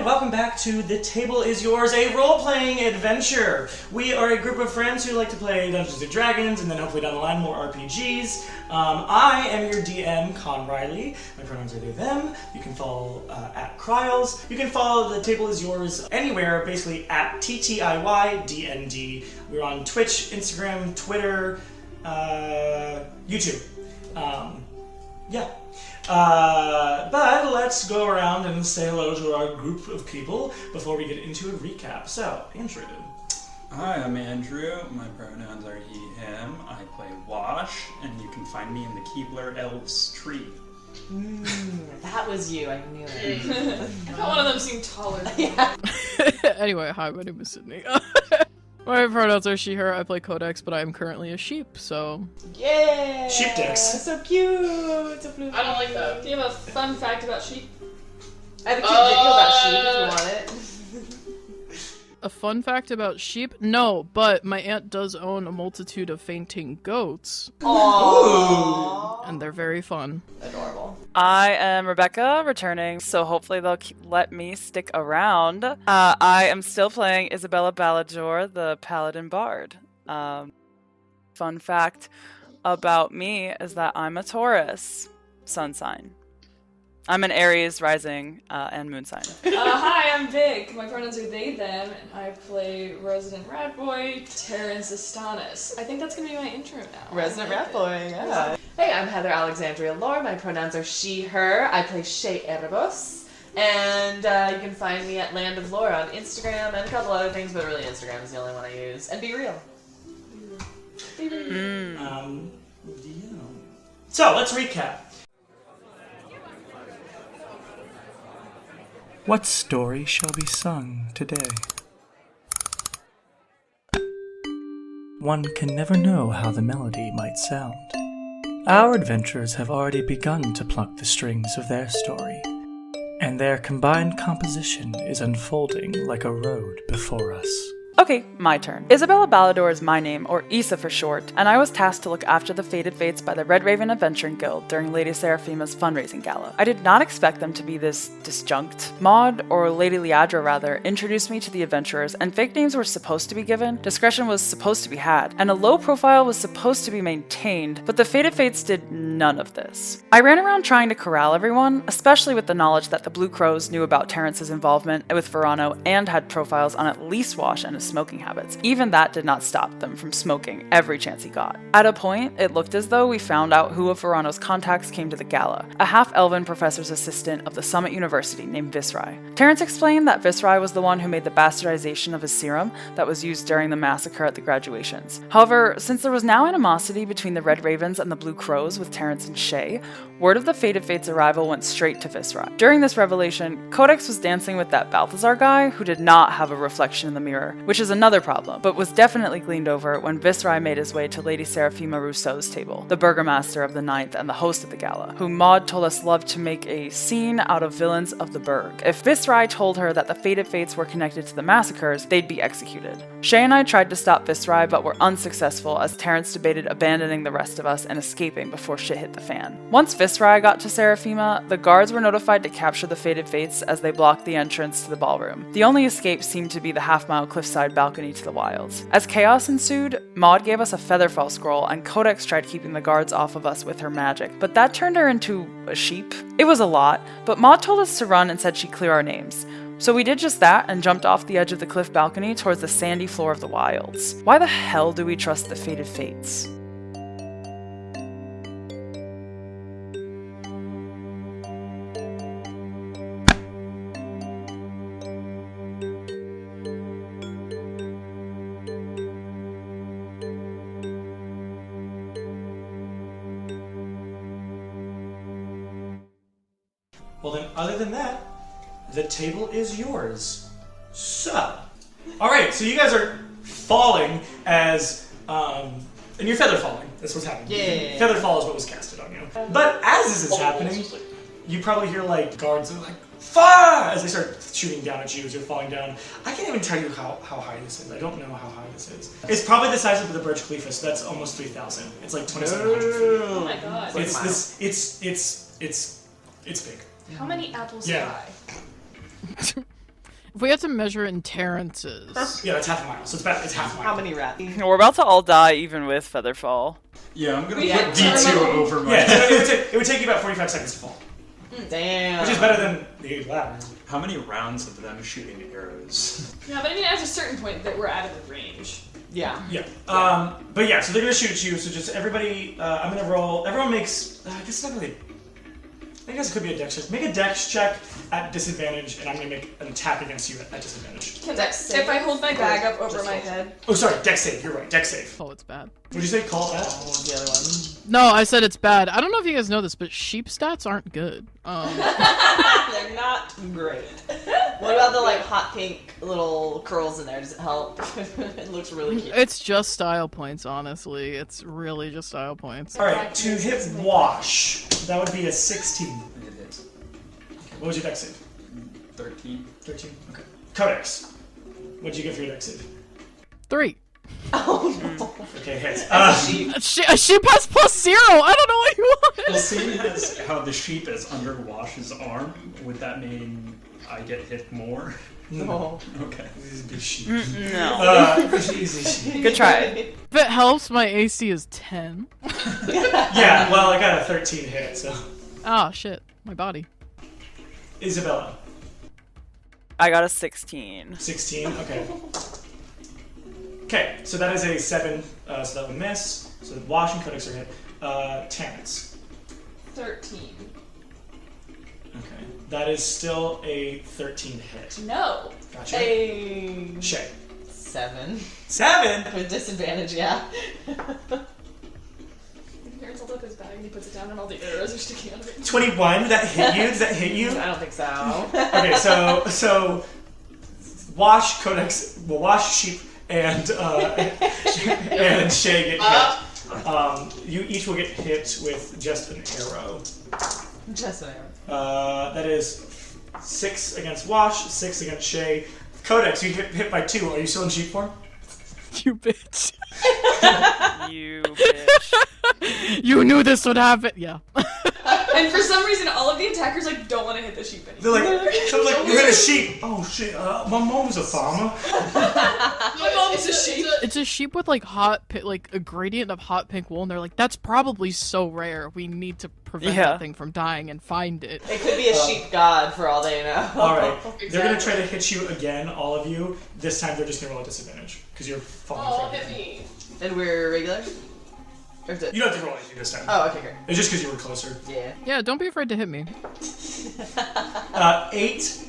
welcome back to The Table Is Yours, a role-playing adventure. We are a group of friends who like to play Dungeons & Dragons, and then hopefully down the line more RPGs. I am your DM, Con Riley. My pronouns are they, them. You can follow at Cryles. You can follow The Table Is Yours anywhere, basically at TTIYDND. We're on Twitch, Instagram, Twitter, YouTube. But let's go around and say hello to our group of people before we get into a recap. So, Andrew. Hi, I'm Andrew. My pronouns are he, him. I play Wash, and you can find me in the Keebler Elves tree. That was you, I knew it. I thought one of them seemed taller than Yeah. Anyway, hi, my name is Sydney. My pronouns are she, her. I play Codex, but I am currently a sheep, so... Yeah! Sheep dicks. So cute! So blue. I don't like that. Do you have a fun fact about sheep? I have a cute video about sheep if you want it. A fun fact about sheep? No, but my aunt does own a multitude of fainting goats, Aww. and they're very fun. Adorable. I am Rebecca, returning, so hopefully they'll let me stick around. I am still playing Isabella Balladur, the Paladin Bard. Fun fact about me is that I'm a Taurus sun sign. I'm an Aries rising and moon sign. Hi, I'm Vic. My pronouns are they, them, and I play Resident Rat Boy, Terrence Astanis. I think that's gonna be my intro now. Resident Rat Boy, yeah. Hey, I'm Heather Alexandria Lore. My pronouns are she, her. I play Shay Erebos. And you can find me at Land of Lore on Instagram and a couple other things, but really Instagram is the only one I use. And be real. Be real. So, let's recap. What story shall be sung today? One can never know how the melody might sound. Our adventurers have already begun to pluck the strings of their story, and their combined composition is unfolding like a road before us. Okay, my turn. Isabella Balladur is my name, or Issa for short, and I was tasked to look after the Fated Fates by the Red Raven Adventuring Guild during Lady Seraphima's fundraising gala. I did not expect them to be this disjunct. Maud, or Lady Liadra rather, introduced me to the adventurers, and fake names were supposed to be given, discretion was supposed to be had, and a low profile was supposed to be maintained, but the Fated Fates did none of this. I ran around trying to corral everyone, especially with the knowledge that the Blue Crows knew about Terrence's involvement with Verano and had profiles on at least Wash and his smoking habits. Even that did not stop them from smoking every chance he got. At a point, it looked as though we found out who of Verano's contacts came to the gala, a half-elven professor's assistant of the Summit University named Visrai. Terrence explained that Visrai was the one who made the bastardization of his serum that was used during the massacre at the graduations. However, since there was now animosity between the Red Ravens and the Blue Crows with Terrence and Shay, word of the Fated Fates' arrival went straight to Visrai. During this revelation, Codex was dancing with that Balthazar guy who did not have a reflection in the mirror, which is another problem, but was definitely gleaned over when Visrai made his way to Lady Seraphima Rousseau's table, the burgomaster of the Ninth and the host of the gala, who Maud told us loved to make a scene out of villains of the burg. If Visrai told her that the Fated Fates were connected to the massacres, they'd be executed. Shay and I tried to stop Visrai, but were unsuccessful as Terrence debated abandoning the rest of us and escaping before shit hit the fan. Once Visrai got to Seraphima, the guards were notified to capture the Fated Fates as they blocked the entrance to the ballroom. The only escape seemed to be the half-mile cliffside balcony to the wilds. As chaos ensued, Maud gave us a featherfall scroll and Codex tried keeping the guards off of us with her magic, but that turned her into a sheep. It was a lot, but Maud told us to run and said she'd clear our names. So we did just that and jumped off the edge of the cliff balcony towards the sandy floor of the wilds. Why the hell do we trust the Fated Fates? Well then, other than that, the table is yours. So, alright, so you guys are falling as, and you're feather falling. That's what's happening. Yeah. Feather fall is what was casted on you. But as this is happening, you probably hear like guards are like, fire! As they start shooting down at you as you're falling down. I can't even tell you how high this is. I don't know how high this is. It's probably the size of the Burj Khalifa, so that's almost 3,000. It's like 2,700 feet. Oh my god. It's big. How many apples Yeah. did I? If we had to measure it in Terrence's. Yeah, that's half a mile. So it's half a mile. How many rats? We're about to all die even with Featherfall. Yeah, I'm gonna Yeah, put D2 over my Yeah, so it would take you about 45 seconds to fall. Damn. Which is better than the ladder. How many rounds of them shooting arrows? Yeah, but I mean, at a certain point that we're out of the range. Yeah. Yeah. But yeah, so they're gonna shoot at you. So just everybody, I'm gonna roll. Everyone makes. I guess it's not really. I guess it could be a dex check. Make a dex check at disadvantage, and I'm gonna make an attack against you at disadvantage. If I hold my bag up over my head. Oh, sorry, dex save. You're right, dex save. Oh, it's bad. What'd you say? Call it that? What was the other one? No, I said it's bad. I don't know if you guys know this, but sheep stats aren't good. They're not great. What about the like hot pink little curls in there? Does it help? It looks really cute. It's just style points, honestly. It's really just style points. All right, to hit wash, that would be a 16. It hits. What was your dex save? 13. 13. Okay. Codex. What'd you get for your dex save? 3. Oh no. Okay, hits. Sheep. A sheep has +0. I don't know what you want. Well, seeing as how the sheep is under Wash's arm, would that mean I get hit more? No. Okay. This is a big sheep. No. Easy sheep. Good try. If it helps, my AC is 10. Yeah, well, I got a 13 hit, so. Ah, shit. My body. Isabella. I got a 16. 16, okay. Okay, so that is a 7, so that would miss. So Wash and Codex are hit. Terrence. 13. Okay. That is still a 13 hit. No. Gotcha. Hey. Shay. 7. 7? With disadvantage, yeah. Terrence holds up his bag and he puts it down and all the arrows are sticking out of it. 21, did that hit you? Does that hit you? I don't think so. Okay, so Wash, Codex, well, Wash, Sheep, and and Shay get hit. You each will get hit with just an arrow. Just an arrow. That is 6 against Wash, 6 against Shay. Codex, you hit by 2. Are you still in sheep form? You bitch. You bitch. You knew this would happen. Yeah. And for some reason, all of the attackers like don't want to hit the sheep They're anymore. like, someone's like, you hit a sheep. Oh shit, my mom's a farmer. My mom's a sheep. It's a sheep with like like a gradient of hot pink wool, and they're like, that's probably so rare. We need to prevent Yeah. that thing from dying and find it. It could be a sheep god for all they know. Alright, they're gonna try to hit you again, all of you. This time they're just gonna roll a disadvantage, because you're falling Oh, from hit me. And we're regular? Or is it? You don't have to roll anything this time. Oh, okay, great. It's just because you were closer. Yeah. Yeah, don't be afraid to hit me. 8.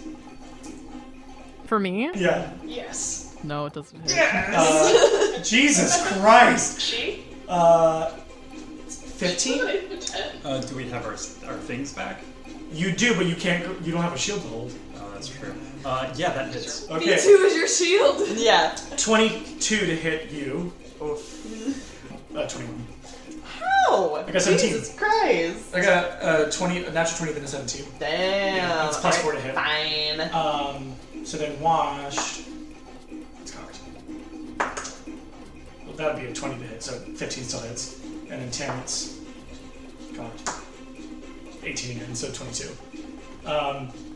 For me? Yeah. Yes. No, it doesn't hit. Jesus Christ. She? 15? Do we have our things back? You do, but you can't. You don't have a shield to hold. Oh, that's true. Yeah, that hits. Okay. B2 is your shield. Yeah. 22 to hit you. 21. How? I got 17. Jesus Christ. I got 20, a natural 20, then a 17. Damn. Yeah, it's plus 4 to hit. Fine. So then Wash. It's cocked. Well, that would be a 20 to hit, so 15 still hits. And then Terrence. Cocked. 18 again, so 22.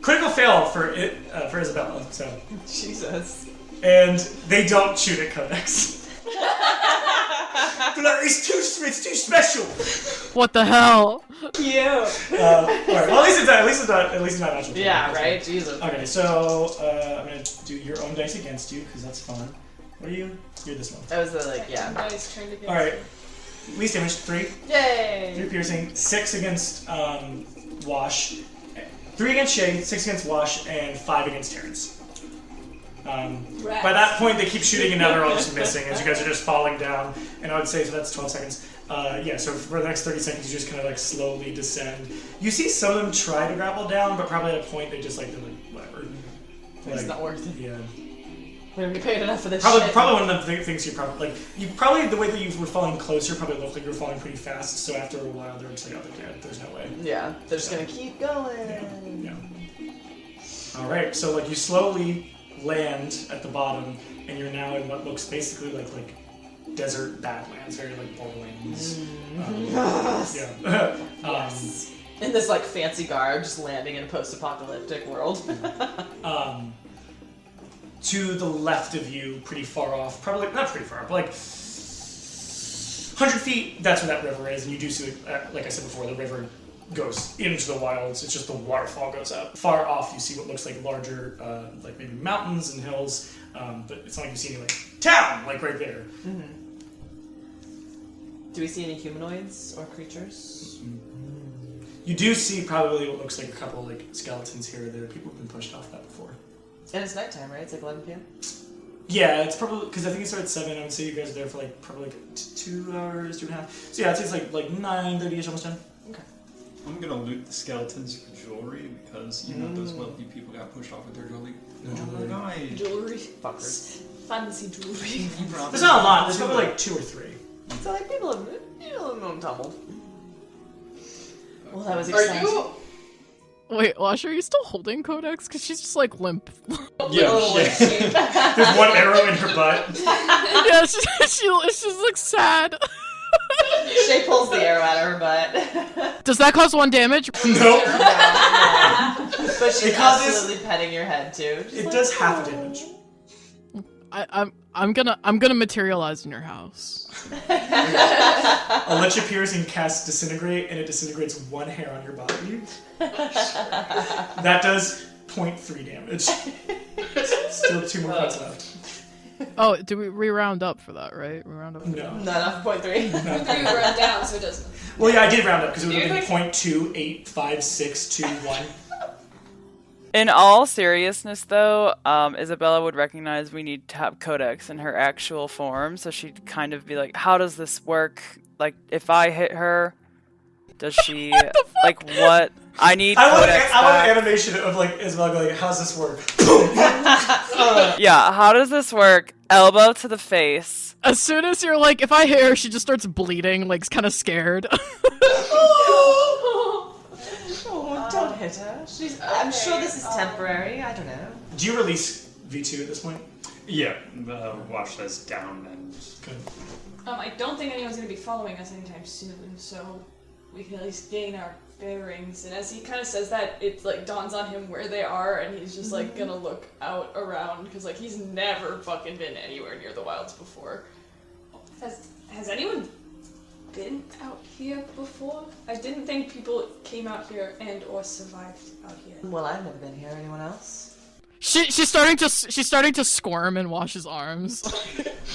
Critical fail for Isabella, so. Jesus. And they don't shoot at Codex. But like, it's too special. What the hell? Cute. Alright, well at least it's not natural. Yeah, right? Jesus. Okay, so I'm gonna do your own dice against you, because that's fun. What are you? You're this one. That was the, like, yeah. Nice trying to get. Alright. Least damage, 3. 3 Yay! piercing, 6 against Wash, 3 against Shay, 6 against Wash, and 5 against Terrence. By that point, they keep shooting, and now they're all just missing as you guys are just falling down. And I would say, so that's 12 seconds. Yeah, so for the next 30 seconds, you just kind of like slowly descend. You see some of them try to grapple down, but probably at a point they just like, they're like, whatever. It's Like, not worth it. Yeah. We don't get paid enough for this Probably, shit. probably one of the things you probably like. You probably the way that you were falling closer probably looked like you were falling pretty fast. So after a while, they're just like, oh, they're dead. There's no way. Yeah, they're just gonna keep going. Yeah. All right. So like you slowly land at the bottom, and you're now in what looks basically like desert badlands, very like Borderlands. Yeah. Yes. In this like fancy garb, just landing in a post-apocalyptic world. to the left of you, pretty far off, probably not pretty far off, but like 100 feet, that's where that river is, and you do see, like I said before, the river goes into the wilds. It's just the waterfall goes up. Far off, you see what looks like larger, like maybe mountains and hills, but it's not like you see any like town, like right there. Do we see any humanoids or creatures? You do see probably what looks like a couple like skeletons here or there. People have been pushed off that before. And it's nighttime, right? It's like 11 p.m. Yeah, it's probably because I think it started at 7. I would say you guys are there for like probably like 2 hours, 2.5. So yeah, I'd say it's like 9:30ish, almost 10. Okay. I'm gonna loot the skeletons for jewelry because you know those wealthy people got pushed off with their jewelry. jewelry. My Jewelry. Fuckers. Fancy jewelry. There's not a lot. There's probably like 2 or 3. So like people have tumbled. Well, that was Are exciting. you? Wait, Wash, are you still holding Codex? Because she's just like limp. Yeah, there's one arrow in her butt. Yeah, she looks sad. Shay pulls the arrow out of her butt. Does that cause 1 damage? Nope. But she's It causes- absolutely petting your head too. Just It like, does half a damage. I'm gonna materialize in your house. I'll let you pierce and cast Disintegrate, and it disintegrates 1 hair on your body. That does 0.3 damage. Still 2 more points left. Oh, do we round up for that, right? We round up. No. Not enough, 0.3. You run down, so it doesn't. Well, yeah, I did round up because it would have been You 0.28561. In all seriousness, though, Isabella would recognize we need to have Codex in her actual form, so she'd kind of be like, how does this work? Like, if I hit her, does she, like, what? I need Codex I want back. an animation of, like, Isabel going, how's this work? Yeah, how does this work? Elbow to the face. As soon as you're like, if I hit her, she just starts bleeding, like, kind of scared. Oh, don't hit her. I'm sure this is temporary. I don't know. Do you release V2 at this point? Yeah, watch this down and Good. I don't think anyone's gonna be following us anytime soon, so we can at least gain our bearings. And as he kind of says that, it like dawns on him where they are, and he's just like gonna look out around because like he's never fucking been anywhere near the wilds before. Has anyone been out here before? I didn't think people came out here and or survived out here. Well, I've never been here. Anyone else? She's starting to squirm in Wash's arms.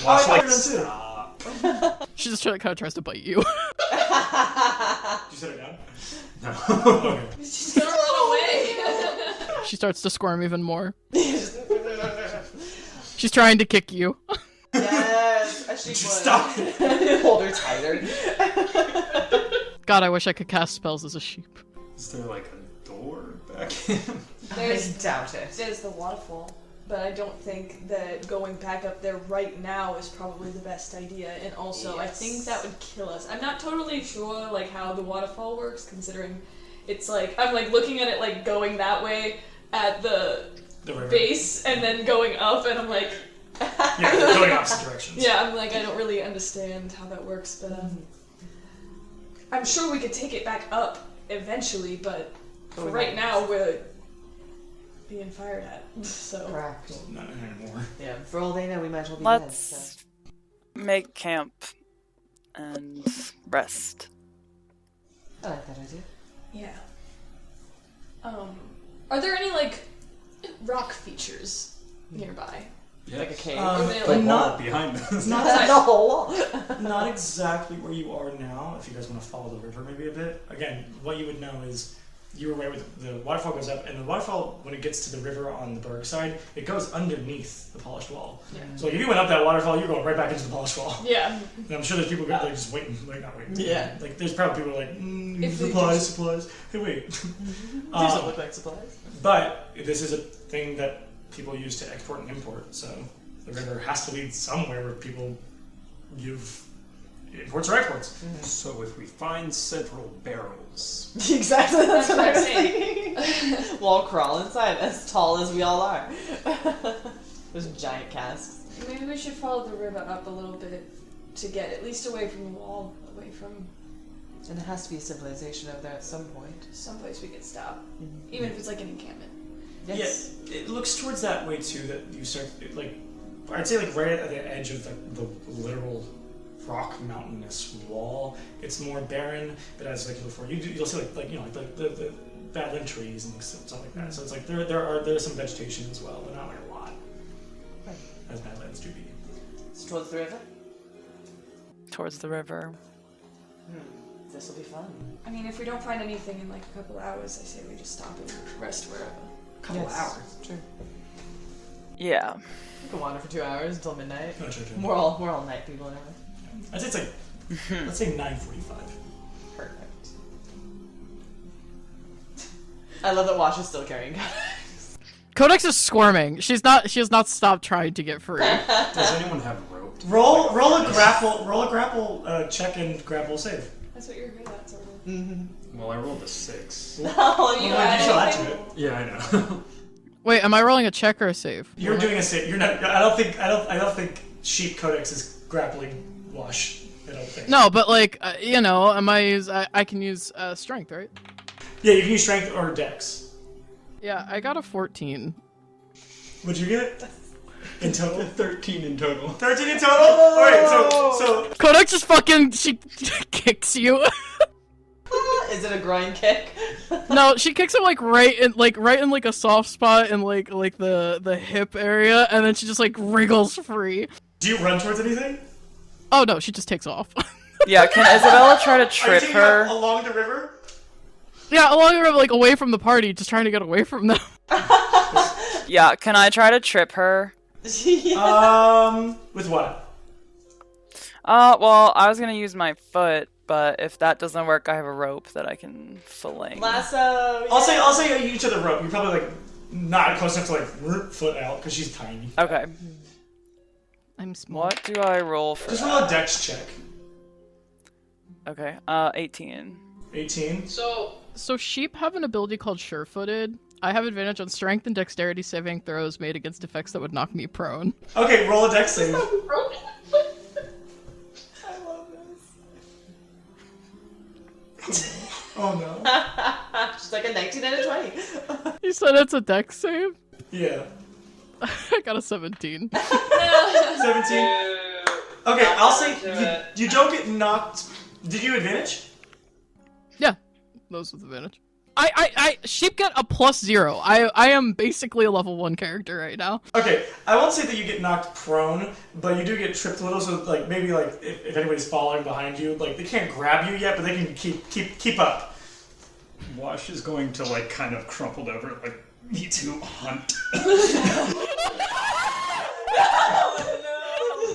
watch I like done too. stop. She just kind of tries to bite you. Did you set her down? No. Okay. She's gonna run away. She starts to squirm even more. She's trying to kick you. Yes, as she would. Stop. Hold her tighter. God, I wish I could cast spells as a sheep. Is there like a door back in? I doubt it. There's the waterfall, but I don't think that going back up there right now is probably the best idea. And also, I think that would kill us. I'm not totally sure like how the waterfall works, considering it's like I'm like looking at it like going that way at the river. base and then going up, and I'm like, Yeah, they're going opposite directions. yeah, I'm like I don't really understand how that works, but I'm sure we could take it back up eventually. But for right now, we're being fired at, so. Correct. Not anymore. Yeah, for all they know, we might as well be Let's make camp and rest. dead. I like that idea. Yeah. Are there any like rock features nearby? Like a cave. Or they, The like, wall not- behind us. Not the whole wall. Not exactly where you are now, if you guys want to follow the river maybe a bit. Again, what you would know is you were right with the waterfall goes up, and the waterfall, when it gets to the river on the Berg side, it goes underneath the polished wall. Yeah. So like, if you went up that waterfall, you're going right back into the polished wall. Yeah. And I'm sure there's people like just waiting, like not waiting. Yeah. Like there's probably people like, If they supplies. Hey, wait. These don't look like supplies. But this is a thing that people use to export and import, so the river has to lead somewhere where people give imports or exports. So if we find several barrels, Exactly, that's That's what I what was I'm thinking. We'll all crawl inside, as tall as we all are. Those giant casks. Maybe we should follow the river up a little bit to get at least away from the wall, away from And there has to be a civilization over there at some point. someplace we can stop, even if it's like an encampment. Yes. Yeah, it looks towards that way too. That you start like, I'd say like right at the edge of the literal rock mountainous wall. It's more barren, but as like before, you'll see like the badland trees and stuff like that. So it's like there's some vegetation as well, but not like a lot, as badlands do be. It's towards the river. Towards the river. This will be fun. I mean, if we don't find anything in like a couple hours, I say we just stop and rest wherever. Couple hours. True. Yeah. We can wander for 2 hours until midnight. Oh, true. We're all night people anyway. I'd say it's like let's say 9:45. Perfect. I love that Wash is still carrying guns. Codex is squirming. She has not stopped trying to get free. Does anyone have rope? Roll a grapple check and grapple save. That's what you're good at, sort of. Well, I rolled a 6. No, you Well, you still add to it. Yeah, I know. Wait, am I rolling a check or a save? You're doing a save. You're not. I don't think Sheep Codex is grappling Wash. I don't think. No, but like I can use strength, right? Yeah, you can use strength or dex. Yeah, I got a 14. What'd you get? In total? 13 in total. 13 in total? Alright, so Codex just fucking she kicks you. Is it a groin kick? No, she kicks him right in a soft spot in like the hip area, and then she just like wriggles free. do you run towards anything? Oh no, she just takes off. Yeah, can Isabella try to Are you trip taking her? along the river? Yeah, along the river, like away from the party, just trying to get away from them. Yeah, can I try to trip her? With what? Well, I was gonna use my foot, but if that doesn't work, I have a rope that I can fling. Lasso. I'll say you to the rope. You're probably like not close enough to like foot out because she's tiny. Okay. I'm small. What do I roll for Just that? roll a dex check. Okay, 18. 18. So sheep have an ability called sure-footed. I have advantage on strength and dexterity saving throws made against effects that would knock me prone. Okay, roll a dex save. I love this. Oh no. She's like a 19 and a 20. You said it's a dex save? Yeah. I got a 17. 17. Okay, I'll say you don't get knocked. Did you advantage? Yeah, those with advantage. Sheep get a +0. I am basically a level 1 character right now. Okay, I won't say that you get knocked prone, but you do get tripped a little. So like maybe like if anybody's following behind you, like they can't grab you yet, but they can keep up. Wash is going to like kind of crumpled over, like me too hunt.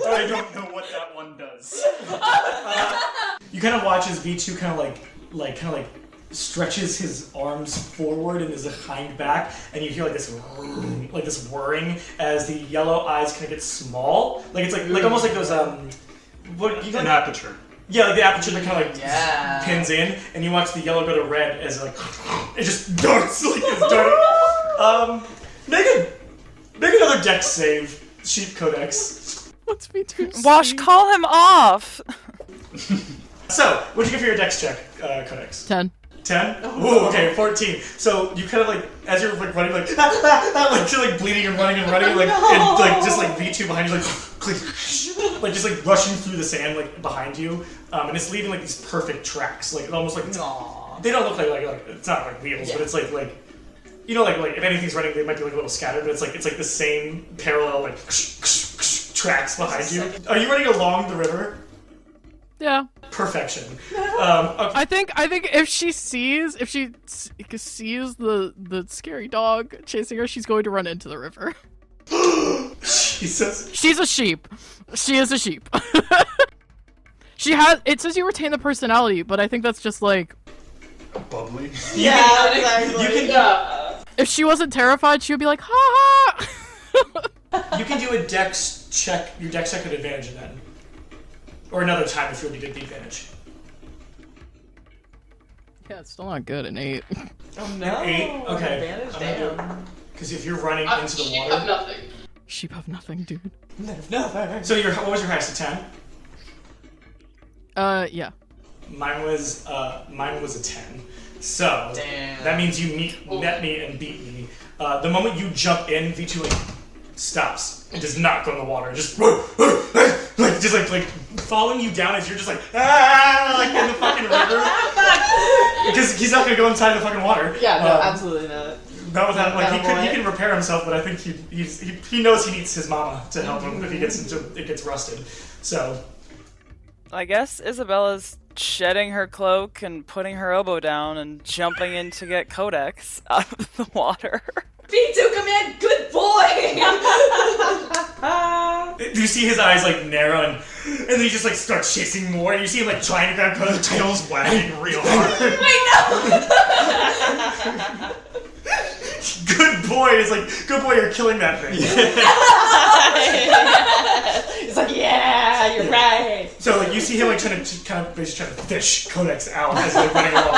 I don't know what that one does. You kind of watch as V2 kind of like stretches his arms forward and his hind back, and you hear like this whirring as the yellow eyes kind of get small. Like it's like almost like those An aperture. Yeah, like the aperture that kind of like Yeah. pins in, and you watch the yellow go to red as like it just darts like it's darting. Make another dex save, Sheep Codex. What's me too? Wash, call him off! So, what'd you get for your dex check, Codex? 10. 10? Ooh, okay, 14. So you kind of like, as you're like running, like, like you're like bleeding and running, like, and like just like V2 behind you, like just like rushing through the sand like behind you, and it's leaving like these perfect tracks, like almost like they don't look like it's not like wheels, but it's like you know like if anything's running, they might be like a little scattered, but it's like the same parallel like tracks behind you. Are you running along the river? Yeah. Perfection. Okay. I think if she sees the scary dog chasing her, she's going to run into the river. Jesus. She's a sheep. She is a sheep. It says you retain the personality, but I think that's just like Bubbly. Yeah, exactly. if she wasn't terrified, she would be like ha ha. You can do a dex check. Your dex check at advantage then. Or another time if you already did the advantage. Yeah, it's still not good. An 8. Oh no. An 8? Okay. Advantage, I'm gonna do it. damn. Because if you're running into the water. Have nothing. Sheep have nothing, dude. Never. So what was your highest? A 10? Yeah. Mine was a 10. So Damn. that means you met me and beat me. The moment you jump in, V2 like stops and does not go in the water. Just like following you down as you're just like like in the fucking river. Because he's not gonna go inside the fucking water. Yeah, no, absolutely not. Not without, like, he can repair himself, but I think he knows he needs his mama to help him if it gets rusted. So I guess Isabella's shedding her cloak and putting her elbow down and jumping in to get Codex out of the water. V2, come in! Good boy! you see his eyes like narrow, and then he just like starts chasing more, and you see him like trying to grab Codex, tail's wagging real hard. I know! Good boy! It's like, good boy, you're killing that thing. He's like, yeah, you're right. So like you see him like trying to fish Codex out as he's like running along.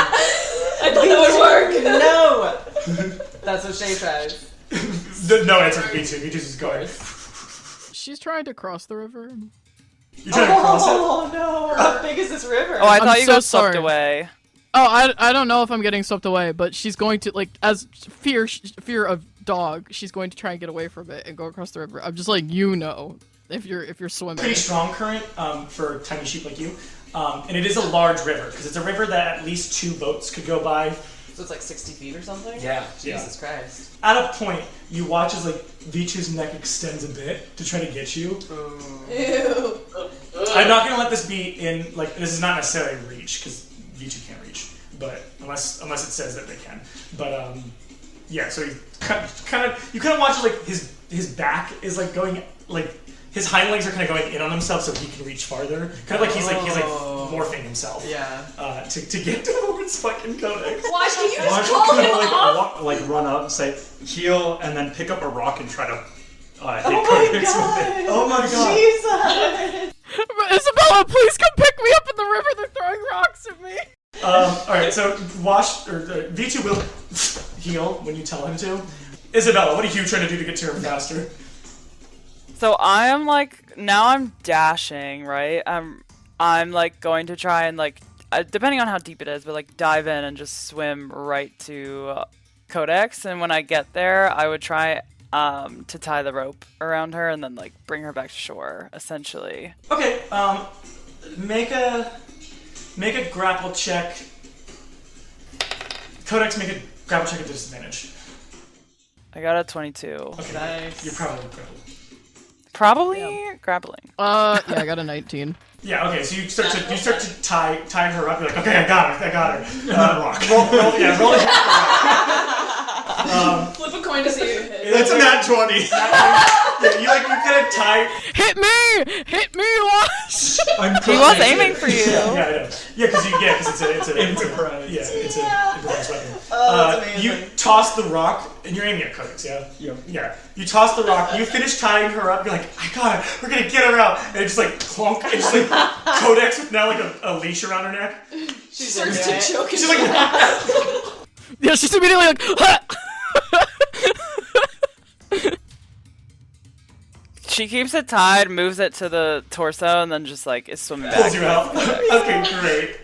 I thought that would work! No! That's what Shay tries. No answer for V2. V2's just going. She's trying to cross the river. You're trying to cross it? Oh no! How big is this river? Oh, I thought you so got swept sorry. away. Oh, I don't know if I'm getting swept away, but she's going to, like, as fear of dog, she's going to try and get away from it and go across the river. I'm just like, if you're swimming. Pretty strong current for tiny sheep like you, and it is a large river because it's a river that at least 2 boats could go by. So it's like 60 feet or something? Yeah. Jesus Christ. At a point, you watch as like V2's neck extends a bit to try to get you. Ew. I'm not gonna let this be in like this is not necessarily reach because V2 can't reach, but unless it says that they can. But yeah. So you kind of watch like his back is like going like. His hind legs are kind of going in on himself so he can reach farther. Kind of like he's like morphing himself. Yeah. To get towards fucking Codex. Watch, can you Watch just call him him off? like run up and say heal, and then pick up a rock and try to hit Oh Codex my with it. god! Oh my god. Jesus! Isabella, please come pick me up in the river. They're throwing rocks at me. Alright, so V2 will heal when you tell him to. Isabella, what are you trying to do to get to her faster? So I am like, now I'm dashing, right? I'm like going to try and like, depending on how deep it is, but like dive in and just swim right to Codex. And when I get there, I would try to tie the rope around her and then like bring her back to shore, essentially. Okay, make a grapple check. Codex, make a grapple check at disadvantage. I got a 22. Okay, Nice. you're probably grappled. Probably grappling. Yeah, I got a 19. Yeah, okay, so you start to tie her up. You're like, okay, I got her. Rock. Roll it. Flip a coin to see who hit. It's a nat 20. You kind of tie. Hit me, Wash. He was aiming for you. Yeah, I know. Yeah, because it's an Improvise. it's an improvised weapon. Oh, that's amazing. You toss the rock, and you're aiming at Codex, yeah? Yep. Yeah. You toss the rock, you finish tying her up, you're like, I got her, we're gonna get her out. And it just like clunk, and just like Codex with now like a leash around her neck. She Starts to choke She's like, Yeah, she's immediately like, She keeps it tied, moves it to the torso, and then just like is swimming back. pulls you out. Okay, great.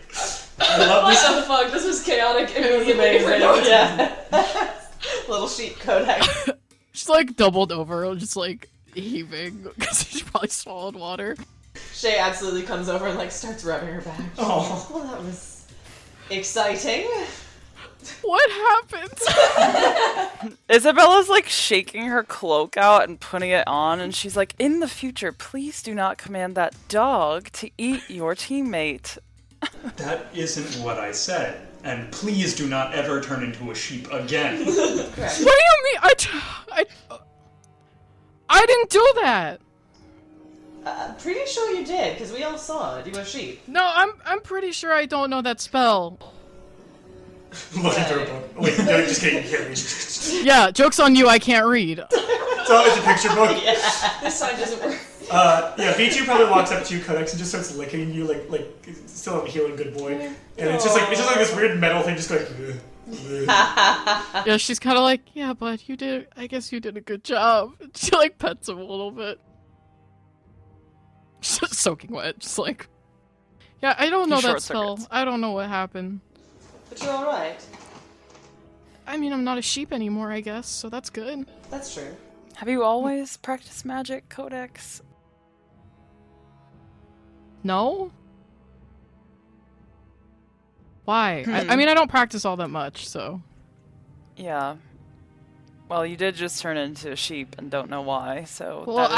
I love What this. the fuck? This was chaotic. It was amazing. Yeah. Little sheep Codex. she's like doubled over, just like heaving because she probably swallowed water. Shay absolutely comes over and like starts rubbing her back. Oh. Well, that was exciting. What happened? Isabella's like shaking her cloak out and putting it on, and she's like, in the future, please do not command that dog to eat your teammate. That isn't what I said. And please do not ever turn into a sheep again. What do you mean? I didn't do that. Pretty sure you did, because we all saw it. You were sheep. No, I'm pretty sure I don't know that spell. Looking through a book. Wait, no, just kidding, you can't read. Yeah, joke's on you, I can't read. So it's a picture book. This sign doesn't work. Yeah, V2 probably walks up to you, Codex, and just starts licking you like still a healing good boy. And it's just like this weird metal thing just going Yeah, she's kind of like, yeah, but I guess you did a good job. She like pets him a little bit. She's just soaking wet, just like, yeah, I don't know that spell. I don't know what happened. But you're alright. I mean, I'm not a sheep anymore, I guess, so that's good. That's true. Have you always practiced magic, Codex? No? Why? I mean, I don't practice all that much, so... Yeah. Well, you did just turn into a sheep and don't know why, so... Well,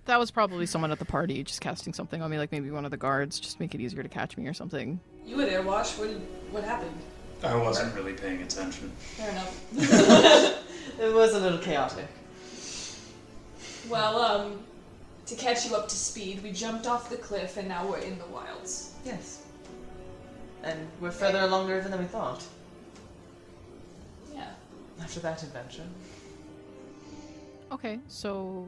that was probably someone at the party just casting something on me, like maybe one of the guards, just to make it easier to catch me or something. You were there, Wash. What happened? I wasn't really paying attention. Fair enough. It was a little chaotic. Well, to catch you up to speed, we jumped off the cliff and now we're in the wilds. Yes. And we're further along the river than we thought. Yeah. After that adventure. Okay, so...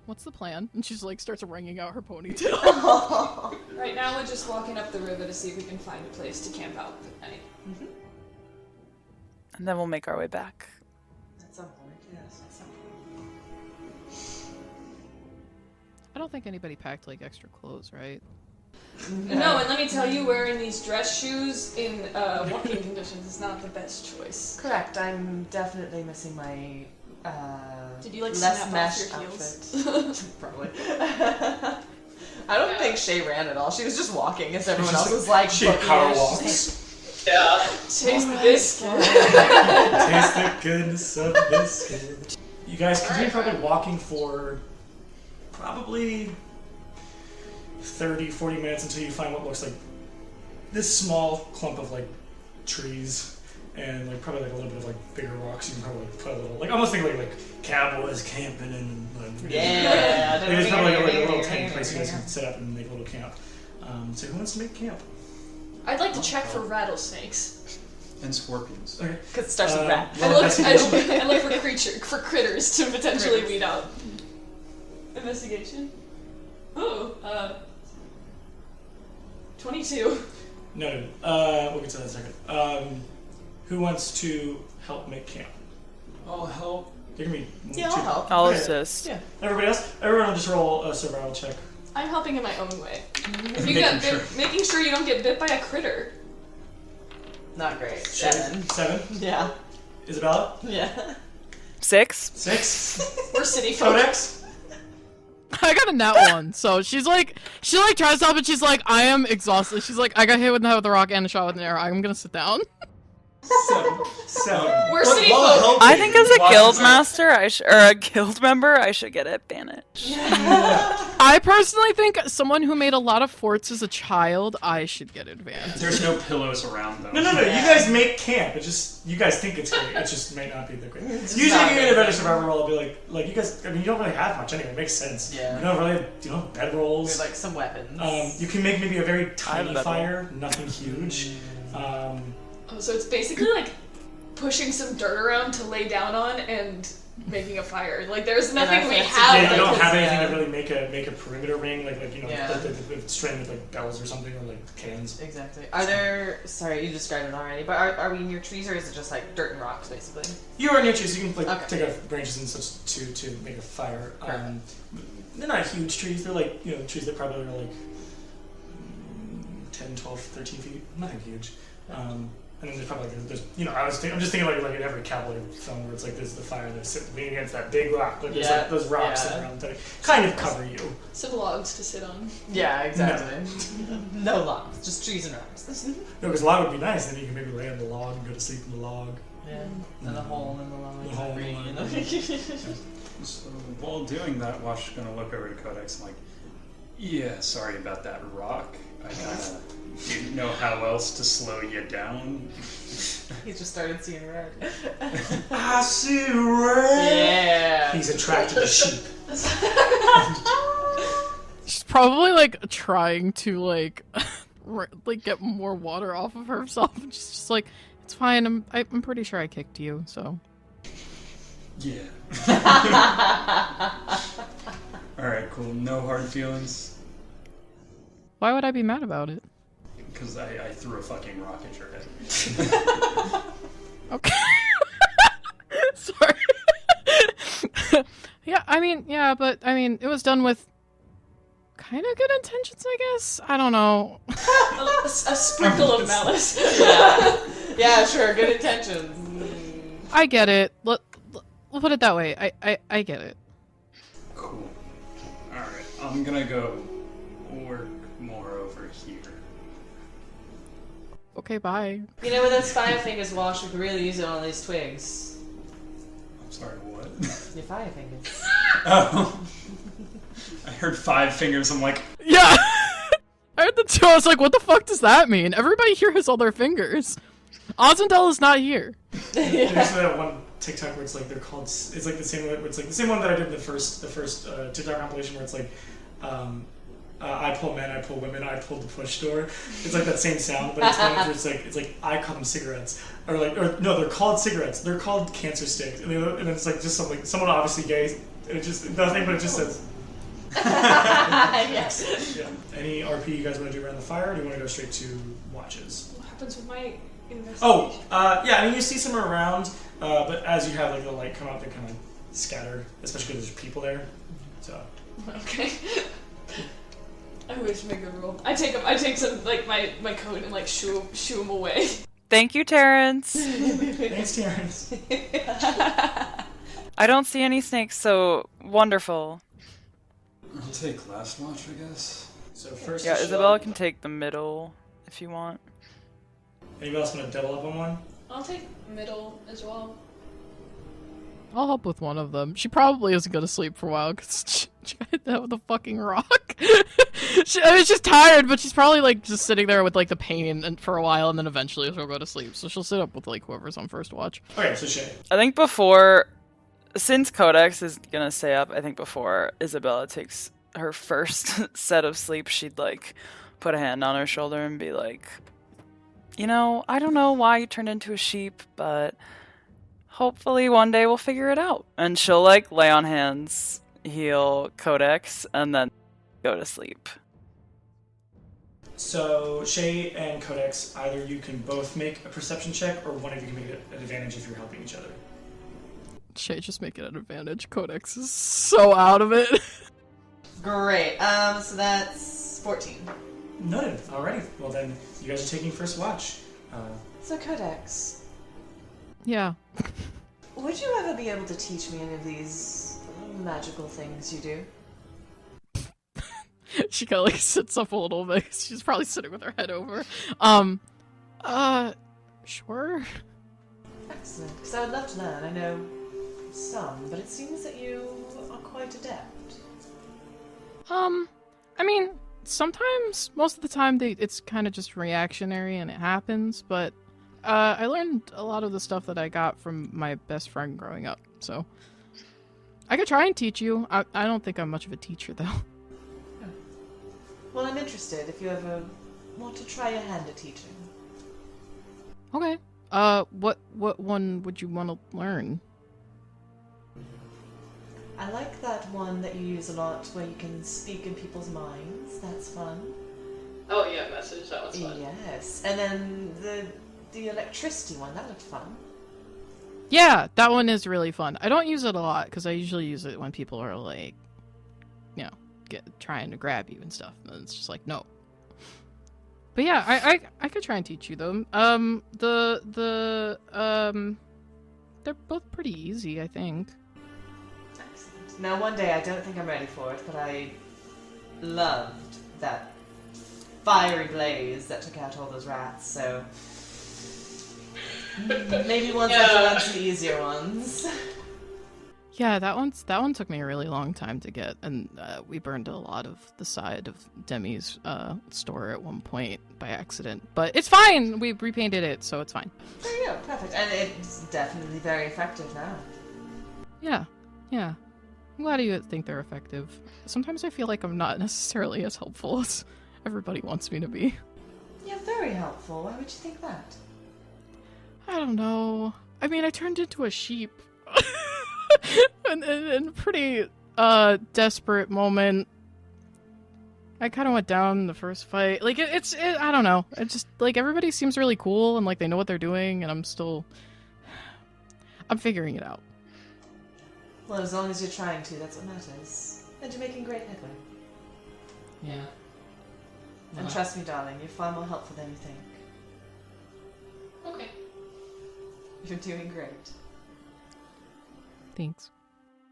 what's the plan? And she's like, starts wringing out her ponytail. Right now we're just walking up the river to see if we can find a place to camp out for the night. Mm-hmm. And then we'll make our way back. At some point, yes. At some point. I don't think anybody packed, like, extra clothes, right? No, and let me tell you, wearing these dress shoes in walking conditions is not the best choice. Correct. I'm definitely missing my Did you like less snap mesh off your heels? outfit. Probably. I don't think Shay ran at all. She was just walking as everyone else was like She bookish. power walks. Yeah. Taste the biscuit. Taste the goodness of biscuit. You guys continue probably walking for probably 30, 40 minutes until you find what looks like this small clump of like trees and like probably like a little bit of like bigger rocks. You can probably like, put a little like almost think like cowboys camping and like, Yeah. there's probably like a little tiny place you guys can set up and make a little camp. So who wants to make camp? I'd like to check for rattlesnakes. And scorpions. Okay. Because it starts with rat. I look for critters to potentially weed out. Investigation. Oh, 22. No, we'll get to that in a second. Who wants to help make camp? I'll help. There can be Yeah, two. I'll help. I'll Okay. assist. Yeah. Everybody else? Everyone will just roll a survival check. I'm helping in my own way. If you Making get sure. making sure you don't get bit by a critter. Not great. Sure. 7. 7. Yeah. Isabella? Yeah. 6? 6. We're city folk. Codex? I got a nat 1, so she tries to help, and she's like, I am exhausted. She's like, I got hit with the rock and a shot with an arrow. I'm gonna sit down. 7. We're city folk. I think as a guild master, or a guild member, I should get advantage. I personally think someone who made a lot of forts as a child, I should get advantage. There's no pillows around though. No. You guys make camp. It just you guys think it's great. It just may not be the great. Usually, not you get great. a better survival roll. I'll be like you guys. I mean, you don't really have much anyway. It makes sense. Yeah. You don't have bed rolls. With like some weapons. You can make maybe a very have a tiny bed roll. fire, nothing huge. Oh, so it's basically like pushing some dirt around to lay down on and making a fire. Like there's nothing we fancy- have. Yeah, you that don't can- have anything to really make a perimeter ring, like Yeah. the string with like bells or something, or like cans. Exactly. Are there? Sorry, you described it already. But are we near trees or is it just like dirt and rocks, basically? You are near trees, so you can like Okay. take out branches and such to make a fire. They're not huge trees. They're like trees that probably are like 10, 12, 13 feet. Nothing huge. And then there's probably I'm just thinking like in every cowboy film where it's like there's the fire that's sitting leaning against that big rock. Like there's like those rocks sitting around that kind of cover you. Some logs to sit on. Yeah, exactly. No logs, just trees and rocks. No, because a log would be nice. Then you can maybe lay on the log and go to sleep in the log. Yeah. And a hole in the log. The hole in the log. So while doing that, Wash is gonna look over to Codex and like, yeah, sorry about that rock. I kinda didn't know how else to slow you down. He just started seeing red. I see red. Yeah. He's attracted to sheep. She's probably like trying to like get more water off of herself. And she's just like, it's fine. I'm pretty sure I kicked you. So. Yeah. Alright, cool. No hard feelings. Why would I be mad about it? Because I threw a fucking rock at your head. Okay. Sorry. But it was done with kind of good intentions, I guess. I don't know. A sprinkle of malice. Yeah. Yeah, sure. Good intentions. I get it. We'll put it that way. I get it. Cool. Alright, I'm gonna go work more over here. Okay, bye. You know, with those 5 fingers wash, we could really use it on these twigs. I'm sorry, what? Your 5 fingers. Oh. I heard 5 fingers, I'm like, Yeah! I heard the 2, I was like, what the fuck does that mean? Everybody here has all their fingers. Ozendel is not here. There's that one TikTok where it's like they're called. It's like the same. It's like the same one that I did in the first TikTok compilation where it's like, I pull men, I pull women, I pull the push door. It's like that same sound, but it's like I call them cigarettes, or no, they're called cigarettes. They're called cancer sticks, and it's like just something. Someone obviously gay. And it just nothing, but it just says. Yes. Yeah. Any RP you guys want to do around the fire, or do you want to go straight to watches? What happens with my investigation? Oh, yeah, I mean, you see some around, but as you have, like, the light come up, they kind of scatter, especially because there's people there, so. Okay. I wish make a roll. I take some, like, my coat and, like, shoo him away. Thank you, Terrence. Thanks, Terrence. I don't see any snakes, so wonderful. I'll take last watch, I guess. So first Yeah, to Isabella show- can take the middle if you want. Anybody else want to double up on one? I'll take middle as well. I'll help with one of them. She probably isn't gonna sleep for a while because she got hit that with a fucking rock. I mean, she's tired, but she's probably like just sitting there with like the pain and for a while, and then eventually she'll go to sleep. So she'll sit up with like whoever's on first watch. Okay, so Shay. I think before, since Codex is gonna stay up, I think before Isabella takes her first set of sleep, she'd like put a hand on her shoulder and be like, you know, I don't know why you turned into a sheep, but hopefully one day we'll figure it out. And she'll like lay on hands, heal Codex, and then go to sleep. So Shay and Codex, either you can both make a perception check, or one of you can make it an advantage if you're helping each other. Shay, just make it an advantage. Codex is so out of it. Great. So that's 14. Noted. Alrighty. Well then, you guys are taking first watch. So Codex, Yeah. would you ever be able to teach me any of these magical things you do? She kind of like sits up a little bit. She's probably sitting with her head over. Sure. Excellent. Because I would love to learn. I know some, but it seems that you are quite adept. I mean, sometimes, most of the time, it's kind of just reactionary and it happens, but I learned a lot of the stuff that I got from my best friend growing up, so I could try and teach you. I don't think I'm much of a teacher, though. Well, I'm interested if you ever want to try your hand at teaching. Okay. What one would you want to learn? I like that one that you use a lot where you can speak in people's minds. That's fun. Oh yeah, message. That was fun. Yes. And then the electricity one, that looked fun. Yeah, that one is really fun. I don't use it a lot because I usually use it when people are like, you know, trying to grab you and stuff. And it's just like, no. But yeah, I could try and teach you them. They're both pretty easy, I think. Excellent. Now, one day, I don't think I'm ready for it, but I loved that fiery blaze that took out all those rats, so maybe once I can learn some easier ones. Yeah, that one took me a really long time to get, and we burned a lot of the side of Demi's store at one point by accident. But it's fine. We repainted it, so it's fine. There you go, perfect. And it's definitely very effective now. Yeah. I'm glad you think they're effective. Sometimes I feel like I'm not necessarily as helpful as everybody wants me to be. Yeah, very helpful. Why would you think that? I don't know. I mean, I turned into a sheep. in a pretty desperate moment. I kind of went down in the first fight. Like, it's I don't know. It's just, like, everybody seems really cool and, like, they know what they're doing, and I'm figuring it out. Well, as long as you're trying to, that's what matters. And you're making great headway. Yeah. And trust me, darling, you're far more helpful than you think. Okay. You're doing great. Thanks.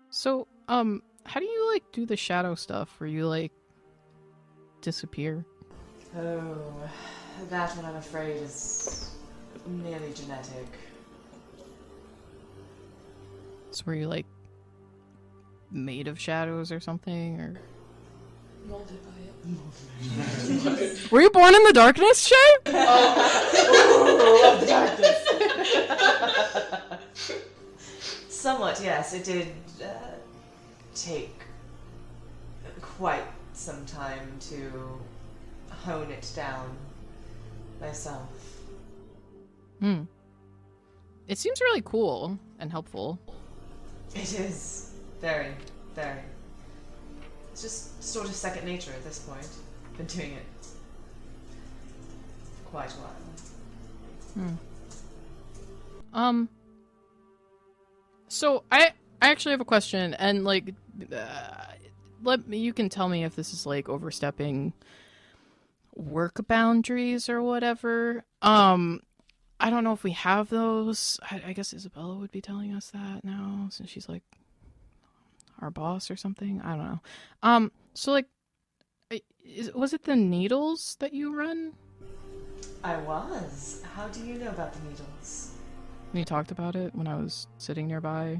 So, how do you, like, do the shadow stuff where you, like, disappear? Oh, that one I'm afraid is merely genetic. So were you, like, made of shadows or something, or... Molded by it. Were you born in the darkness, Shay? Love the darkness. Somewhat, yes. It did take quite some time to hone it down myself. It seems really cool and helpful. It is very, very. It's just sort of second nature at this point. Been doing it for quite a while. So I actually have a question, and like, you can tell me if this is like overstepping work boundaries or whatever. I don't know if we have those. I guess Isabella would be telling us that now, since she's like our boss or something. I don't know. So like, was it the needles that you run? I was. How do you know about the needles? We talked about it when I was sitting nearby.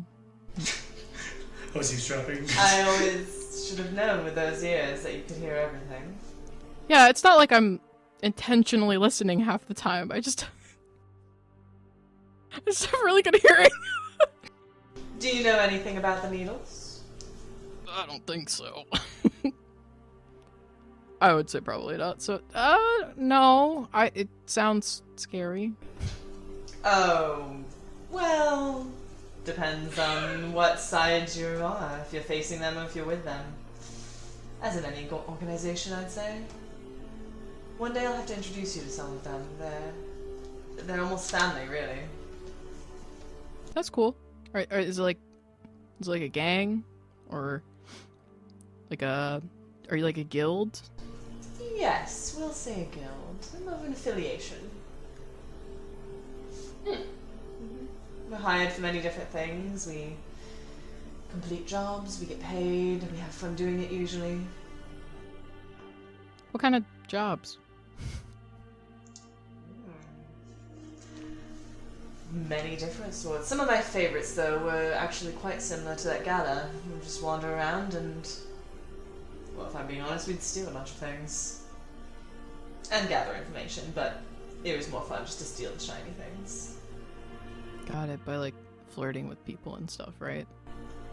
Was he strapping? I always should have known with those ears that you could hear everything. Yeah, it's not like I'm intentionally listening half the time. I just have really good hearing. Do you know anything about the needles? I don't think so. I would say probably not. So, no. It sounds scary. Oh, well, depends on what side you are, if you're facing them or if you're with them. As in any organization, I'd say. One day I'll have to introduce you to some of them. They're almost family, really. That's cool. Or is it like a gang? Or like are you like a guild? Yes, we'll say a guild. I'm of an affiliation. We're hired for many different things. We complete jobs, we get paid, we have fun doing it usually. What kind of jobs? Many different sorts. Some of my favorites, though, were actually quite similar to that gala. We'd just wander around and, well, if I'm being honest, we'd steal a bunch of things. And gather information, but it was more fun just to steal the shiny things. Got it, by like flirting with people and stuff, right?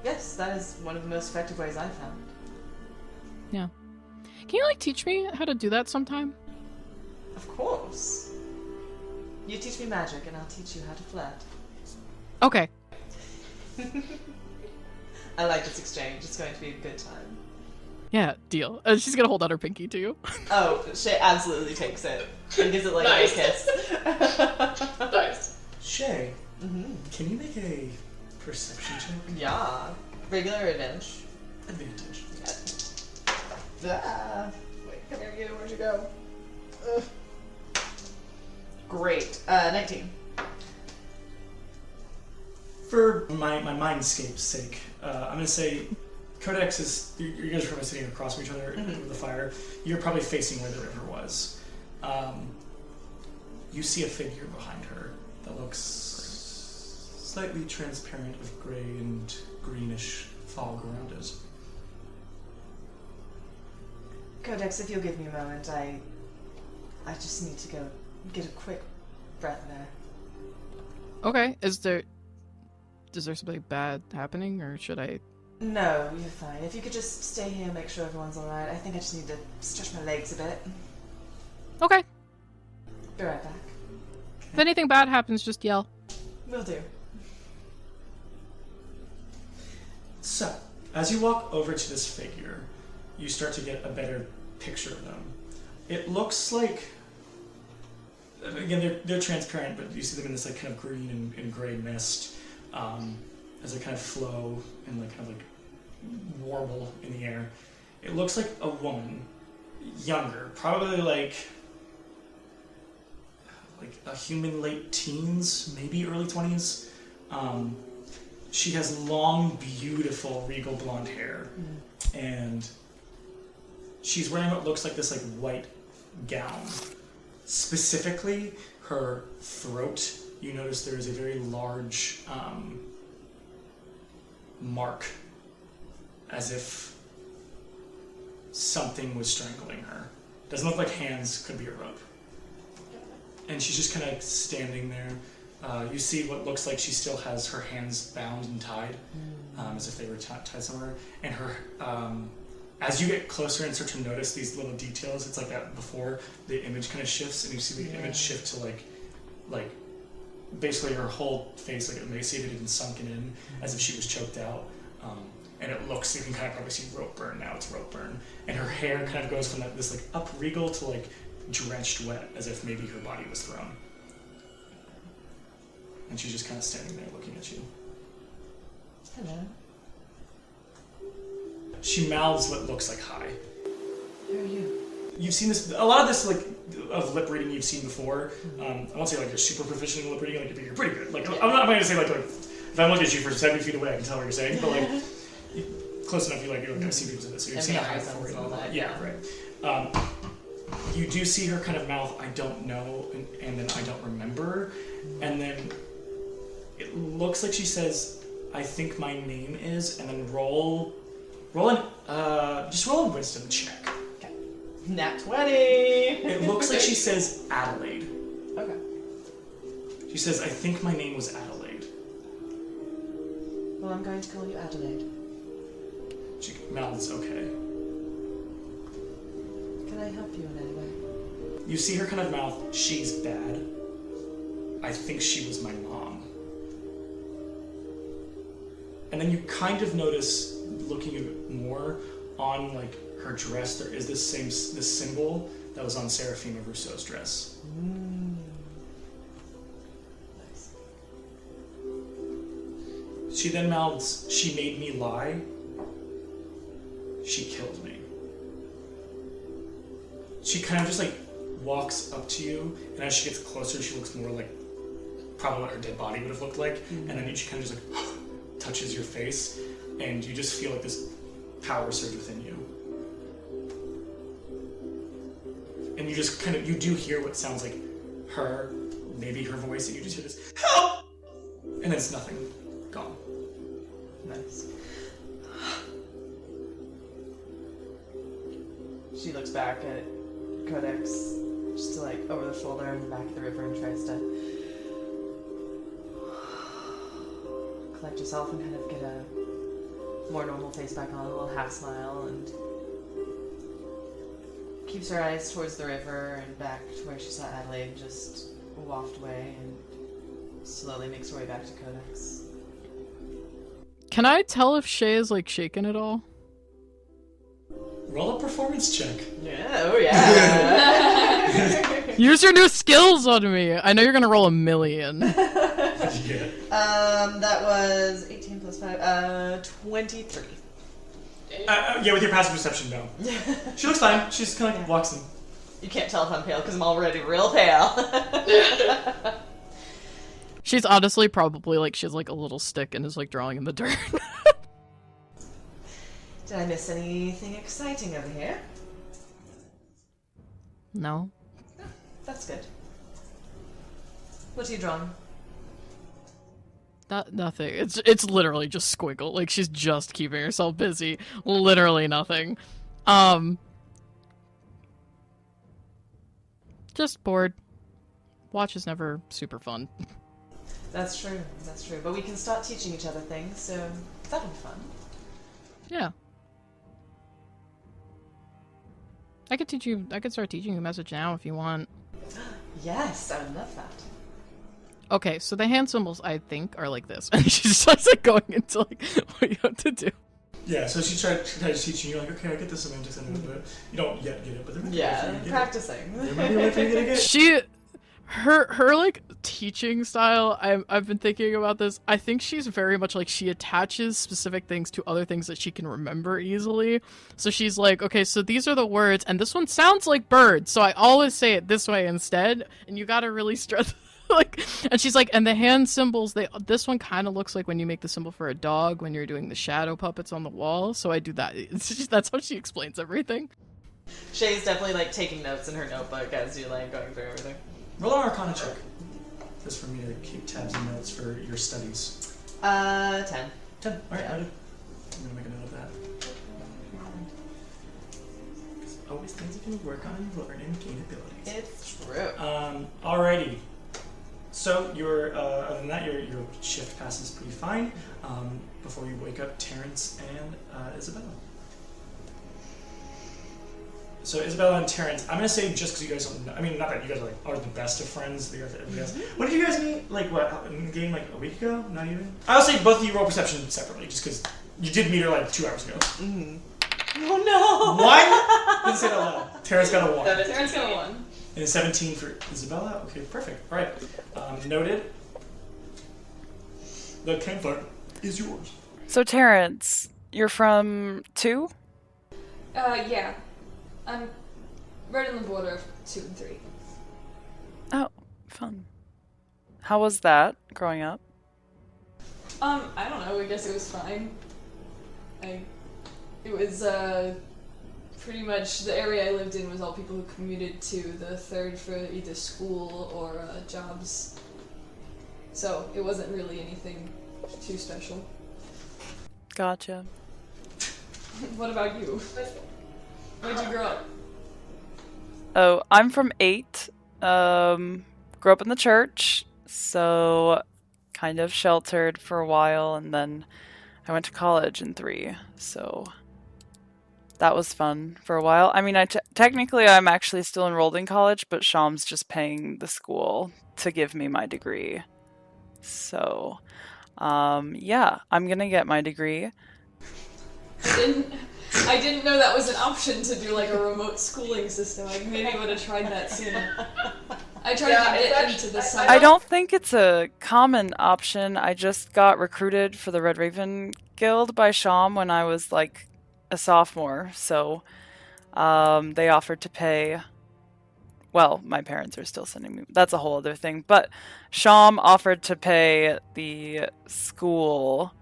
Yes, that is one of the most effective ways I've found. Yeah. Can you like teach me how to do that sometime? Of course. You teach me magic and I'll teach you how to flirt. Okay. I like this exchange. It's going to be a good time. Yeah, deal. She's gonna hold out her pinky to you. Oh, she absolutely takes it and gives it like a kiss. Nice. Shay, can you make a perception check? Yeah. Regular advantage. Advantage. Wait, come here, where'd you go? Ugh. Great. 19. For my mindscape's sake, I'm gonna say Codex is, you guys are probably sitting across from each other with the fire. You're probably facing where the river was. You see a figure behind her that looks slightly transparent with gray and greenish fog around it. Codex, if you'll give me a moment, I just need to go get a quick breath of air. Okay. Is there something bad happening, or should I? No, you're fine. If you could just stay here and make sure everyone's alright. I think I just need to stretch my legs a bit. Okay. Be right back. If anything bad happens, just yell. Will do. So, as you walk over to this figure, you start to get a better picture of them. It looks like, again, they're transparent, but you see them in this like kind of green and gray mist as they kind of flow and like kind of like warble in the air. It looks like a woman, younger, probably like like a human late teens, maybe early 20s. She has long, beautiful, regal blonde hair, and she's wearing what looks like this like white gown. Specifically, her throat, you notice there is a very large mark, as if something was strangling her. Doesn't look like hands, could be a rope. And she's just kind of standing there. You see what looks like she still has her hands bound and tied, as if they were tied somewhere. And her, as you get closer and start to notice these little details, it's like that before the image kind of shifts, and you see the image shift to like basically her whole face like emaciated and sunken in, as if she was choked out. And it looks, you can kind of probably see rope burn now. It's rope burn, and her hair kind of goes from this like up regal to like drenched wet, as if maybe her body was thrown. And she's just kind of standing there looking at you. Hello. She mouths what looks like hi. Who are you? You've seen this, a lot of this like of lip reading you've seen before. I won't say like you're super proficient in lip reading, like you're pretty good. Like I'm not going to say like if I'm looking at you for 70 feet away, I can tell what you're saying, but like close enough. You're like I've seen people do this, so you've seen a hi before and all that. Yeah, right. You do see her kind of mouth, I don't know, and then I don't remember, and then it looks like she says, I think my name is, and then just roll a wisdom check. Okay. Nat 20! It looks like she says Adelaide. Okay. She says, I think my name was Adelaide. Well, I'm going to call you Adelaide. She mouths, okay. Can I help you in any way? You see her kind of mouth, she's bad. I think she was my mom. And then you kind of notice, looking at it more, on like her dress, there is this symbol that was on Seraphima Rousseau's dress. Nice. She then mouths, she made me lie. She killed me. She kind of just like walks up to you, and as she gets closer, she looks more like probably what her dead body would have looked like. And then she kind of just like touches your face, and you just feel like this power surge within you. And you just kind of, you do hear what sounds like her, maybe her voice, and you just hear this, help! And then it's nothing. Gone. Nice. She looks back at Codex, just to like over the shoulder in the back of the river, and tries to collect herself and kind of get a more normal face back on, a little half smile, and keeps her eyes towards the river and back to where she saw Adelaide just waft away, and slowly makes her way back to Codex. Can I tell if Shay is like shaken at all? Roll a performance check. Yeah, oh yeah. Use your new skills on me. I know you're gonna roll 1,000,000. Yeah. That was 18 plus 5, 23. Yeah, with your passive perception, no. She looks fine. She just kind of like walks in. You can't tell if I'm pale because I'm already real pale. She's honestly probably like she has like a little stick and is like drawing in the dirt. Did I miss anything exciting over here? No. Oh, that's good. What are you drawing? Nothing. It's literally just squiggle. Like she's just keeping herself busy. Literally nothing. Just bored. Watch is never super fun. That's true. That's true. But we can start teaching each other things, so that'll be fun. Yeah. I could start teaching you a message now if you want. Yes, I would love that. Okay, so the hand symbols I think are like this. And she starts like going into like what you have to do. Yeah, so she tries teaching you, like, okay, I get the semantics end of it, but you don't yet get it, but there might be a way for you to get Practicing. it. There might be a way for you to get it. her like teaching style, I've been thinking about this. I think she's very much like she attaches specific things to other things that she can remember easily. So she's like, okay, so these are the words, and this one sounds like bird, so I always say it this way instead. And you gotta really stress like, and she's like, and the hand symbols, this one kind of looks like when you make the symbol for a dog when you're doing the shadow puppets on the wall. So I do that. That's how she explains everything. Shay's definitely like taking notes in her notebook as you're like going through everything. Roll an Arcana check. Just for me to keep tabs and notes for your studies. 10. 10. Alright, Yeah. noted. I'm gonna make a note of that. There's always things you can work on and learn and gain abilities. It's true. Alrighty. So other than that, your shift passes pretty fine. Before you wake up, Terrence and Isabella. So Isabella and Terrence, I'm gonna say just because you guys don't know, I mean, not that you guys are the best of friends. When did you guys meet? Like what? In the game, like a week ago? Not even. I'll say both of you roll perception separately, just because you did meet her like 2 hours ago. Mm-hmm. Oh no! 1. Didn't say that loud. Terrence got a 1. Terrence got a 1. And 17 for Isabella. Okay, perfect. All right, noted. The campfire is yours. So Terrence, you're from 2? Yeah. I'm right on the border of 2 and 3. Oh, fun. How was that growing up? I don't know, I guess it was fine. It was, pretty much the area I lived in was all people who commuted to the 3rd for either school or jobs. So it wasn't really anything too special. Gotcha. What about you? Where'd you grow up? Oh, I'm from 8. Grew up in the church, so kind of sheltered for a while, and then I went to college in 3, so that was fun for a while. I mean, technically I'm actually still enrolled in college, but Sham's just paying the school to give me my degree. So, yeah, I'm gonna get my degree. I didn't know that was an option to do like a remote schooling system. I maybe would have tried that sooner. I tried to get into the summer. I don't think it's a common option. I just got recruited for the Red Raven Guild by Sham when I was like a sophomore, so they offered to pay. Well, my parents are still sending me. That's a whole other thing. But Sham offered to pay the school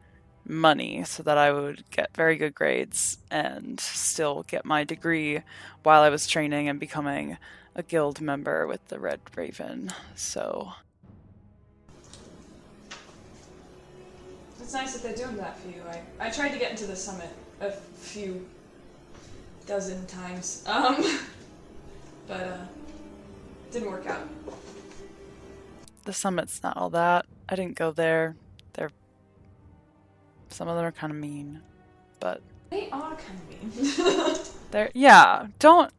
money so that I would get very good grades and still get my degree while I was training and becoming a guild member with the Red Raven. So it's nice that they're doing that for you. I tried to get into the summit a few dozen times, but didn't work out. the summit's not all that. I didn't go there. Some of them are kind of mean, but They are kind of mean. yeah. Don't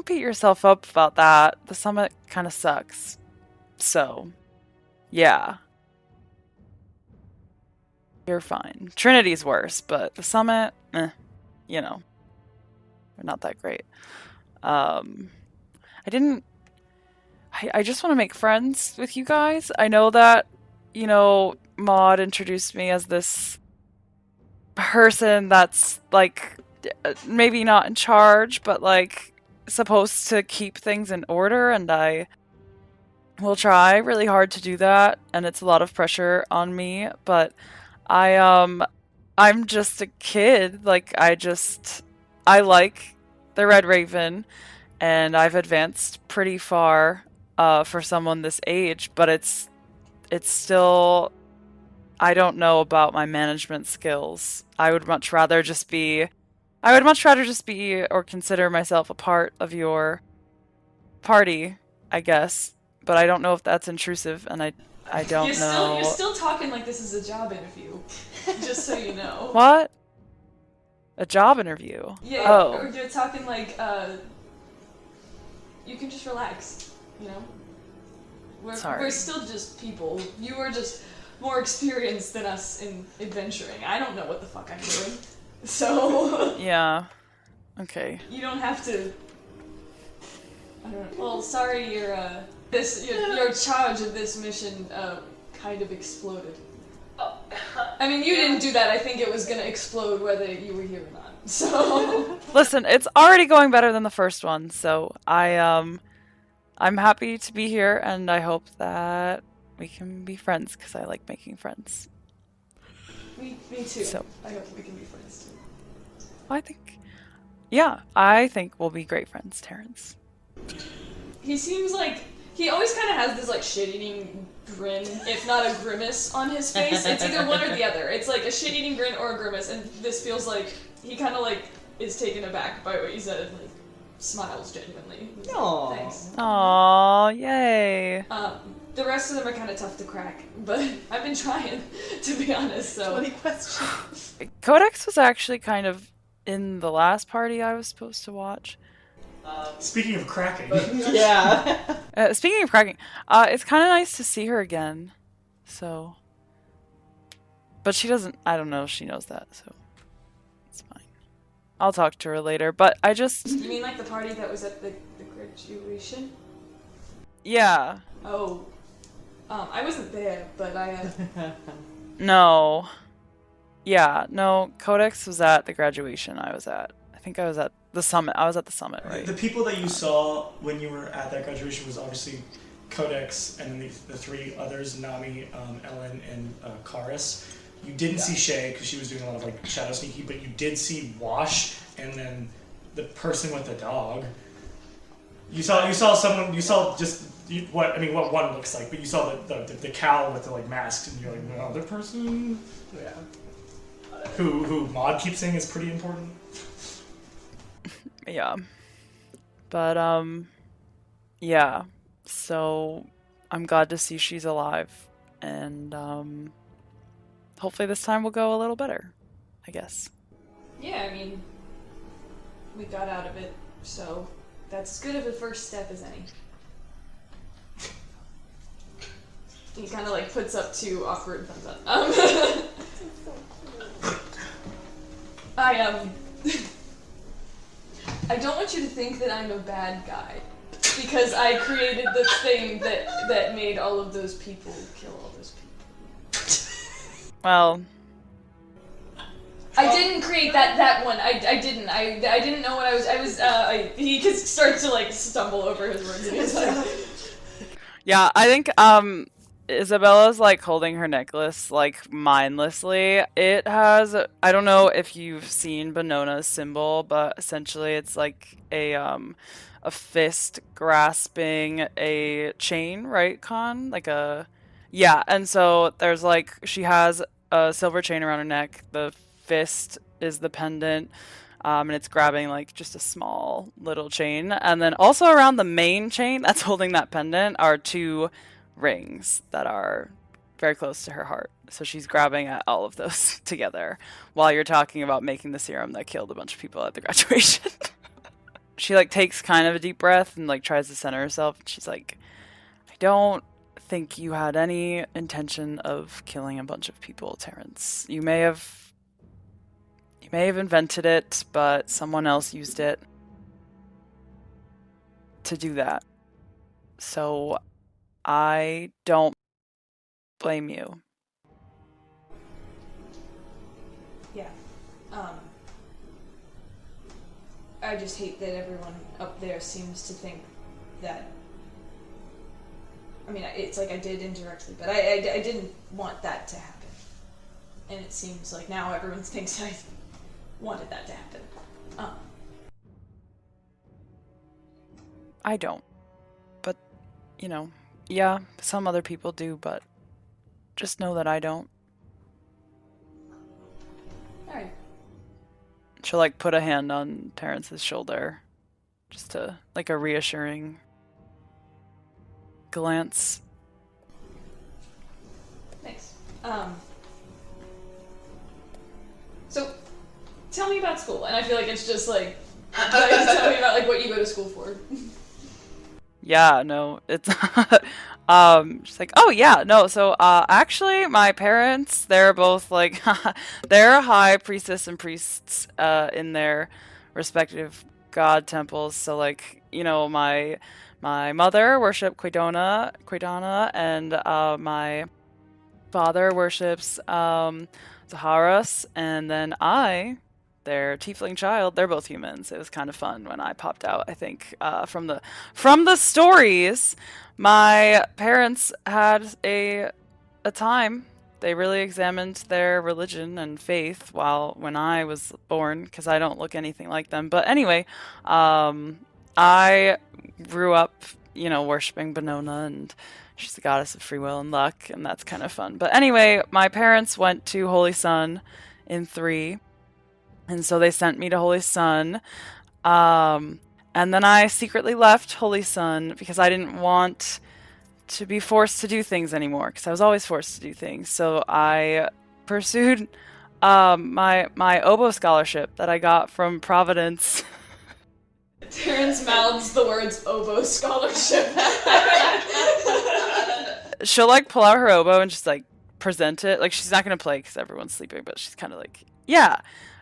beat yourself up about that. The summit kind of sucks. So, yeah. You're fine. Trinity's worse, but the summit, you know, they're not that great. I just want to make friends with you guys. I know that, you know, Maud introduced me as this person that's like maybe not in charge, but like supposed to keep things in order, and I will try really hard to do that, and it's a lot of pressure on me, but I'm just a kid. Like I like the Red Raven, and I've advanced pretty far for someone this age, but it's still, I don't know about my management skills. I would much rather just be or consider myself a part of your party, I guess. But I don't know if that's intrusive, and I don't know. You're still talking like this is a job interview, just so you know. What? A job interview? Yeah, Oh. or you're talking like, you can just relax, you know? Sorry. We're still just people. You are just more experienced than us in adventuring. I don't know what the fuck I'm doing. So... Yeah. Okay. You don't have to... I don't know. Well, sorry Your charge of this mission kind of exploded. I mean, you didn't do that. I think it was gonna explode whether you were here or not. So Listen, it's already going better than the first one, so I'm happy to be here, and I hope that we can be friends because I like making friends. me too. So. I hope we can be friends too. I think we'll be great friends, Terrence. He seems like he always kind of has this like shit-eating grin, if not a grimace, on his face. It's either one or the other. It's like a shit-eating grin or a grimace, and this feels like he kind of like is taken aback by what you said and like smiles genuinely. Aww. Thanks. Aww, yay. The rest of them are kind of tough to crack, but I've been trying, to be honest. So 20 questions. Codex was actually kind of in the last party I was supposed to watch. Speaking of cracking. Yeah. Speaking of cracking, it's kind of nice to see her again. So, but she doesn't. I don't know if she knows that, so it's fine. I'll talk to her later. But I just. You mean like the party that was at the graduation? Yeah. Oh, I wasn't there, but I. No. Yeah. No. Codex was at the graduation I was at. I think I was at the summit. I was at the summit, right? The people that you saw when you were at that graduation was obviously Codex and then the three others, Nami, Ellen, and Karis. You didn't see Shay because she was doing a lot of like shadow sneaky, but you did see Wash and then the person with the dog. You saw someone. You saw just what one looks like, but you saw the cow with the like mask, and you're like the other person. Yeah. Who Maud keeps saying is pretty important. Yeah. But, yeah. So, I'm glad to see she's alive. And, hopefully this time will go a little better, I guess. Yeah, I mean, we got out of it, so that's as good of a first step as any. He kind of like puts up two awkward thumbs up. I don't want you to think that I'm a bad guy, because I created the thing that made all of those people kill all those people. Well, I didn't create that one. I didn't. I didn't know what I was. He just starts to like stumble over his words and he's like, yeah, I think, Isabella's like holding her necklace like mindlessly. It has, I don't know if you've seen Bonona's symbol, but essentially it's like a fist grasping a chain, right, Con? Yeah, and so there's like, she has a silver chain around her neck. The fist is the pendant, and it's grabbing like just a small little chain. And then also around the main chain that's holding that pendant are two rings that are very close to her heart. So she's grabbing at all of those together while you're talking about making the serum that killed a bunch of people at the graduation. She like takes kind of a deep breath and like tries to center herself. She's like, I don't think you had any intention of killing a bunch of people, Terrence. You may have invented it, but someone else used it to do that. So I don't blame you. yeah. I just hate that everyone up there seems to think that. I mean, it's like I did indirectly, but I didn't want that to happen. And it seems like now everyone thinks I wanted that to happen. I don't. But, you know, yeah, some other people do, but just know that I don't. Alright. She'll like put a hand on Terrence's shoulder, just to like a reassuring glance. Thanks. So, tell me about school. And I feel like it's just like, tell me about like what you go to school for. Yeah, no, it's she's like, oh yeah, no, so actually my parents, they're both like they're high priestess and priests in their respective god temples. So like, you know, my my mother worships Quidana, and my father worships Zaharas, and then their tiefling child, they're both humans. It was kind of fun when I popped out. I think from the stories, my parents had a time. They really examined their religion and faith when I was born, because I don't look anything like them. But anyway, I grew up, worshiping Benona, and she's the goddess of free will and luck, and that's kind of fun. But anyway, my parents went to Holy Sun in 3, and so they sent me to Holy Sun. And then I secretly left Holy Sun because I didn't want to be forced to do things anymore, because I was always forced to do things. So I pursued my oboe scholarship that I got from Providence. Terrence mouths the words oboe scholarship. She'll like pull out her oboe and just like present it. Like, she's not gonna play because everyone's sleeping, but she's kind of like, yeah,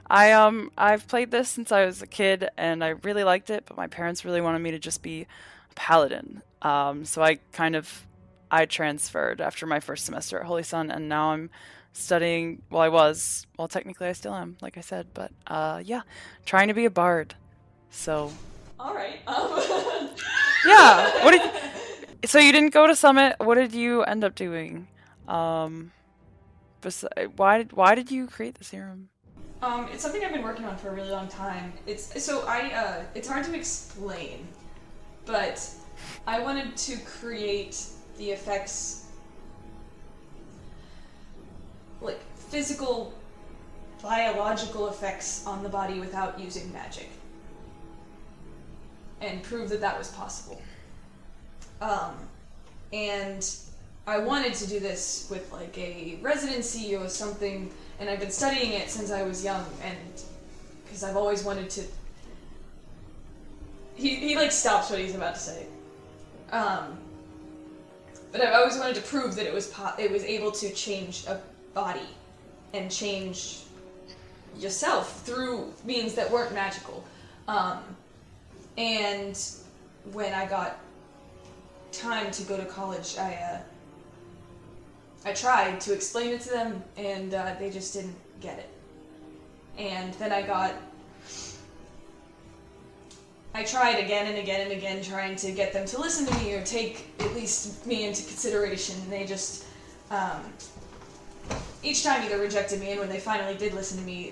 I've played this since I was a kid and I really liked it, but my parents really wanted me to just be a paladin. So I transferred after my first semester at Holy Sun, and now I'm studying. Well, technically I still am, like I said, but yeah, trying to be a bard. So. All right. Yeah. So you didn't go to Summit. What did you end up doing? Why did you create the serum? It's something I've been working on for a really long time. It's hard to explain, but I wanted to create the effects, like physical, biological effects on the body without using magic, and prove that was possible. And I wanted to do this with like a residency or something, and I've been studying it since I was young, and because I've always wanted to. He like stops what he's about to say. But I've always wanted to prove that it was able to change a body and change yourself through means that weren't magical. And when I got time to go to college, I tried to explain it to them, and they just didn't get it. And then I tried again and again and again, trying to get them to listen to me or take at least me into consideration. And they just, each time either rejected me, and when they finally did listen to me,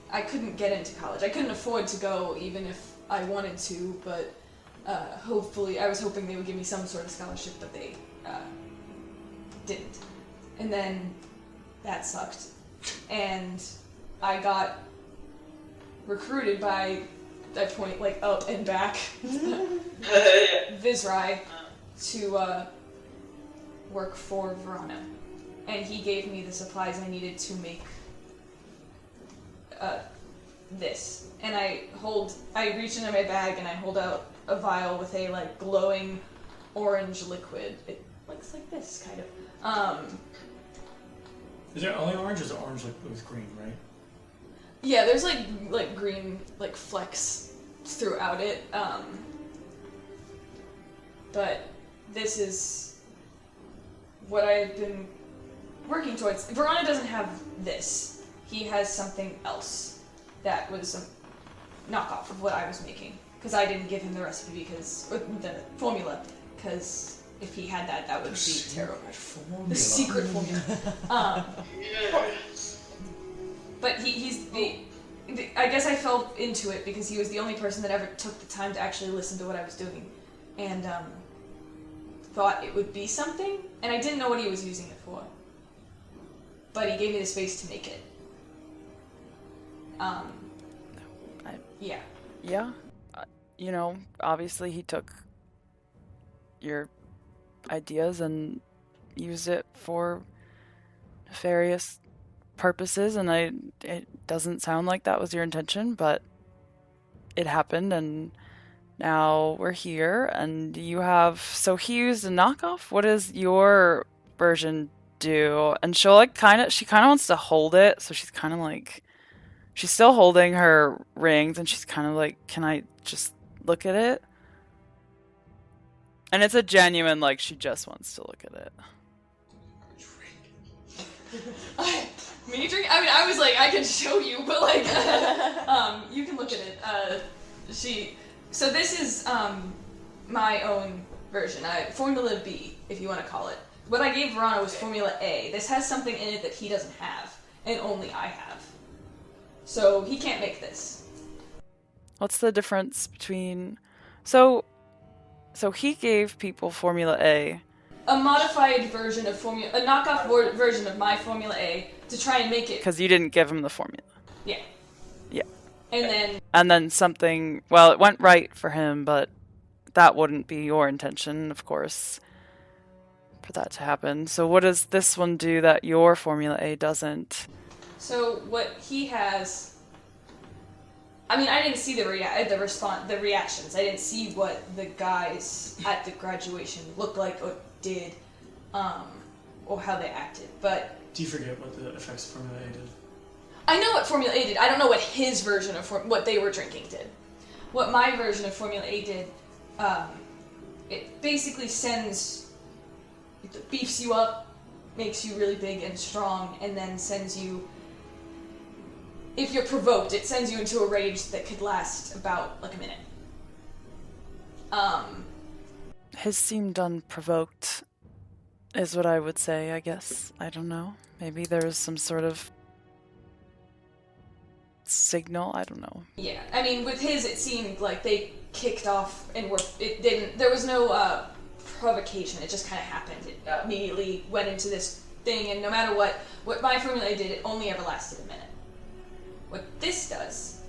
I couldn't get into college. I couldn't afford to go even if I wanted to, but hopefully, I was hoping they would give me some sort of scholarship, but they didn't. And then that sucked. And I got recruited by, I point like up and back, Vizrai, to work for Verona. And he gave me the supplies I needed to make this. And I reach into my bag and I hold out a vial with a like glowing orange liquid. It looks like this, kind of. Is there only orange, or is it orange with green, right? Yeah, there's like green like flecks throughout it. But this is what I've been working towards. Verona doesn't have this. He has something else that was a knockoff of what I was making. Because I didn't give him the recipe or the formula, because if he had that would be terrible. The secret formula. But he's I guess I fell into it because he was the only person that ever took the time to actually listen to what I was doing, and thought it would be something, and I didn't know what he was using it for. But he gave me the space to make it. Yeah. Yeah. Obviously he took your ideas and used it for nefarious purposes, and it doesn't sound like that was your intention, but it happened, and now we're here, and so he used a knockoff. What does your version do? And she kind of wants to hold it, so she's kind of like, she's still holding her rings, and she's kind of like, can I just look at it? And it's a genuine, like, she just wants to look at it. Me drink? I mean, I was like, I can show you, but like, you can look at it. So this is my own version. Formula B, if you want to call it. What I gave Verano was Formula A. This has something in it that he doesn't have, and only I have. So he can't make this. What's the difference between... So he gave people Formula A. A modified version of a knockoff version of my Formula A to try and make it... Because you didn't give him the formula. Yeah. Yeah. And then something... Well, it went right for him, but that wouldn't be your intention, of course, for that to happen. So what does this one do that your Formula A doesn't? So what he has... I mean, I didn't see the reactions. I didn't see what the guys at the graduation looked like or did, or how they acted. But do you forget what the effects of Formula A did? I know what Formula A did. I don't know what his version of what they were drinking did. What my version of Formula A did, it basically it beefs you up, makes you really big and strong, and then sends you. If you're provoked, it sends you into a rage that could last about, like, a minute. His seemed unprovoked, is what I would say, I guess. I don't know. Maybe there's some sort of signal, I don't know. Yeah, I mean, with his, it seemed like they kicked off and there was no provocation, it just kind of happened. It immediately went into this thing, and no matter what my Formula A did, it only ever lasted a minute. What this does,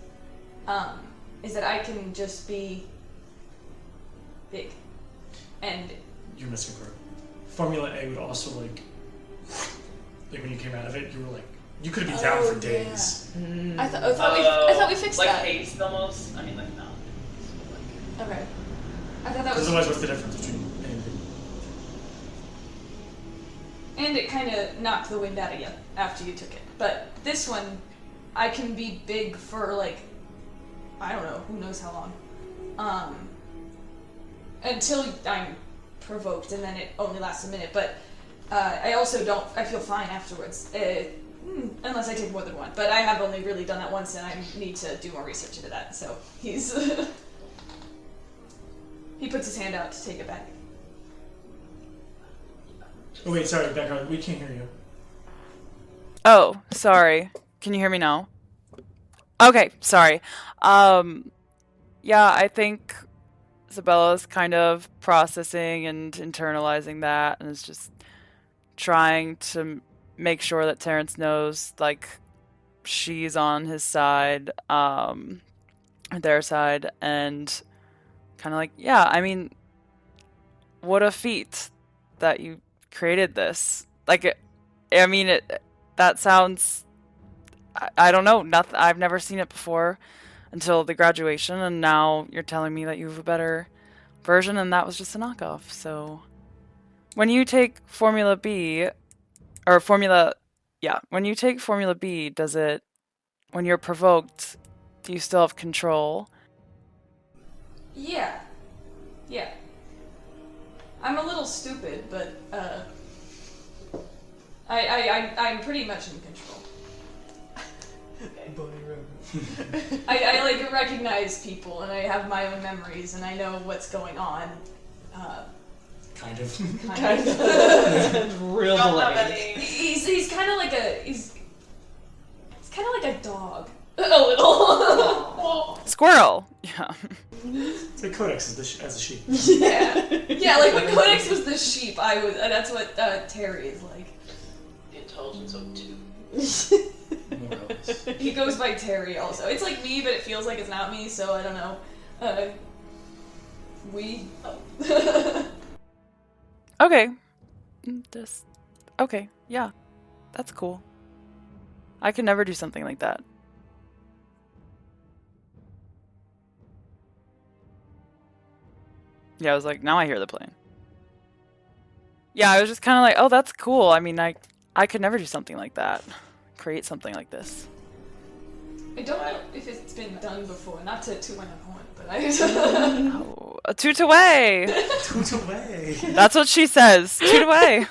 is that I can just be big, and... You're missing a part. Formula A would also, like when you came out of it, you were like, you could have been down for days. Yeah. I thought we fixed like that. Like haste almost? I mean, like, no. Okay. I thought that was... Otherwise, what's the difference between A and B? And it kind of knocked the wind out of you after you took it. But this one... I can be big for, like, I don't know, who knows how long. Until I'm provoked, and then it only lasts a minute. But I feel fine afterwards. Unless I take more than one. But I have only really done that once, and I need to do more research into that. So he's... he puts his hand out to take it back. Oh wait, sorry, Becca, we can't hear you. Oh, sorry. Can you hear me now? Okay, sorry. Yeah, I think Isabella's kind of processing and internalizing that, and is just trying to make sure that Terrence knows, like, she's on his side, their side, and kind of like, yeah, I mean, what a feat that you created this. Like, that sounds... I don't know. I've never seen it before until the graduation, and now you're telling me that you have a better version, and that was just a knockoff. So, when you take Formula B, when you take Formula B, when you're provoked, do you still have control? Yeah. Yeah. I'm a little stupid, but I'm pretty much in control. I like recognize people, and I have my own memories, and I know what's going on. Kind of. Real delayed. He's kind of like a dog. A little. Squirrel. Yeah. It's like Codex as a sheep. Yeah. Like when Codex was the sheep, that's what Terry is like. The intelligence of 2. He goes by Terry also. It's like me, but it feels like it's not me, so I don't know. Okay. Okay, yeah. That's cool. I could never do something like that. Yeah, I was like, now I hear the plane. Yeah, I was just kind of like, oh, that's cool. I mean, I could never do something like that. Create something like this. I don't know if it's been done before, not to toot my own horn, but Toot away. Toot away. That's what she says. Toot away.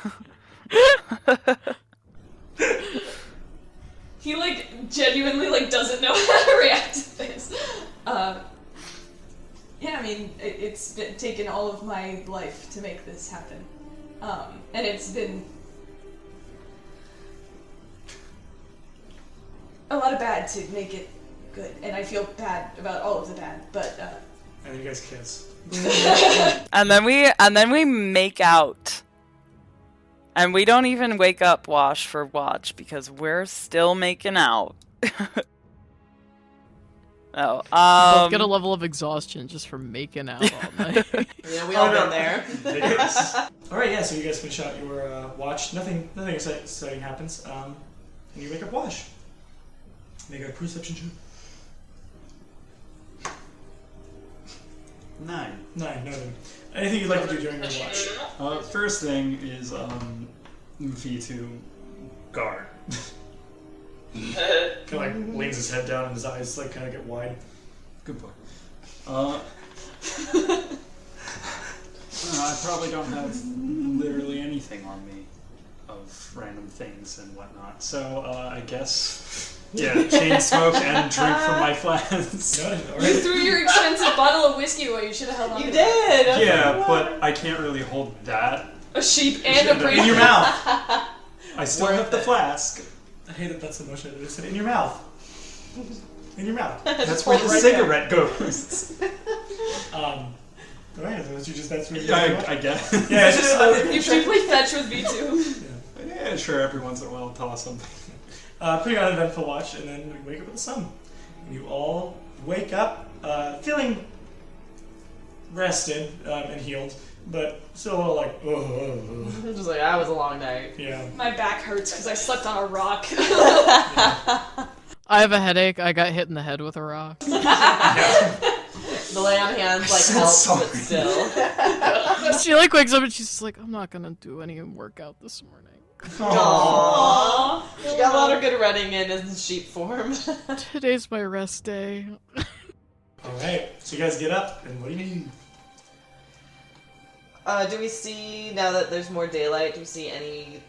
He like genuinely like doesn't know how to react to this. Yeah, I mean, it's been taken all of my life to make this happen, and it's been a lot of bad to make it good, and I feel bad about all of the bad, but And then you guys kiss. And then we make out. And we don't even wake up Wash for watch because we're still making out. Both get a level of exhaustion just for making out all night. Yeah, we all been there. All right, yeah. So you guys finish out your watch. Nothing exciting happens. And you wake up Wash. Make a perception check. 9. 9. Nothing. Anything you'd like to do during your watch? First thing is V2 guard. Kind of like leans his head down and his eyes like kind of get wide. Good boy. I probably don't have literally anything on me of random things and whatnot. So I guess chain smoke and drink from my flask. No, all you right. threw your expensive bottle of whiskey away. You should have held on. You to did! Yeah, but I can't really hold that. a sheep and a brain. In your mouth. I still have the flask. I hate that that's the motion. I said in your mouth. In your mouth. That's where the right cigarette goes. All right, so that's where you I guess. Yeah, it's just You should play fetch with V2. Yeah, sure. Every once in a while, I'll toss something. pretty uneventful watch, and then we wake up with the sun. And you all wake up feeling rested and healed, but still a little like, Just like, that was a long night. yeah. My back hurts because I slept on a rock. I have a headache. I got hit in the head with a rock. The lay on hands like helps, but still. She like wakes up and she's just like, I'm not gonna do any workout this morning. Aww. She got a lot of good running in sheep form. Today's my rest day. All right, so you guys get up, and what do you need? Do we see, now that there's more daylight, do we see any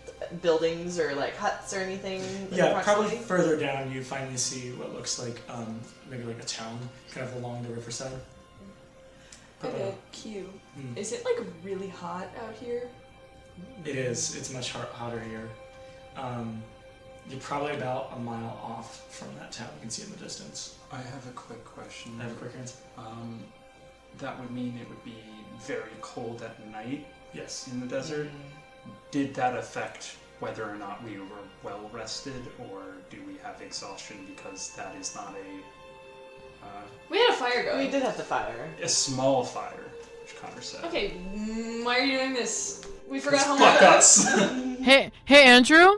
buildings or like huts or anything? in Yeah, probably proximity? further down you finally see what looks like maybe like a town, kind of along the riverside. Okay, Q. Mm. Is it like really hot out here? It is. It's much hotter here. You're probably about a mile off from that town. You can see it in the distance. I have a quick question. I have a quick answer. That would mean it would be very cold at night Yes. in the desert. Did that affect whether or not we were well rested, or do we have exhaustion because that is not We had a fire going. We did have the fire. a small fire, which Connor said. Okay, why are you doing this? We forgot how Fuck much. us. Hey Andrew,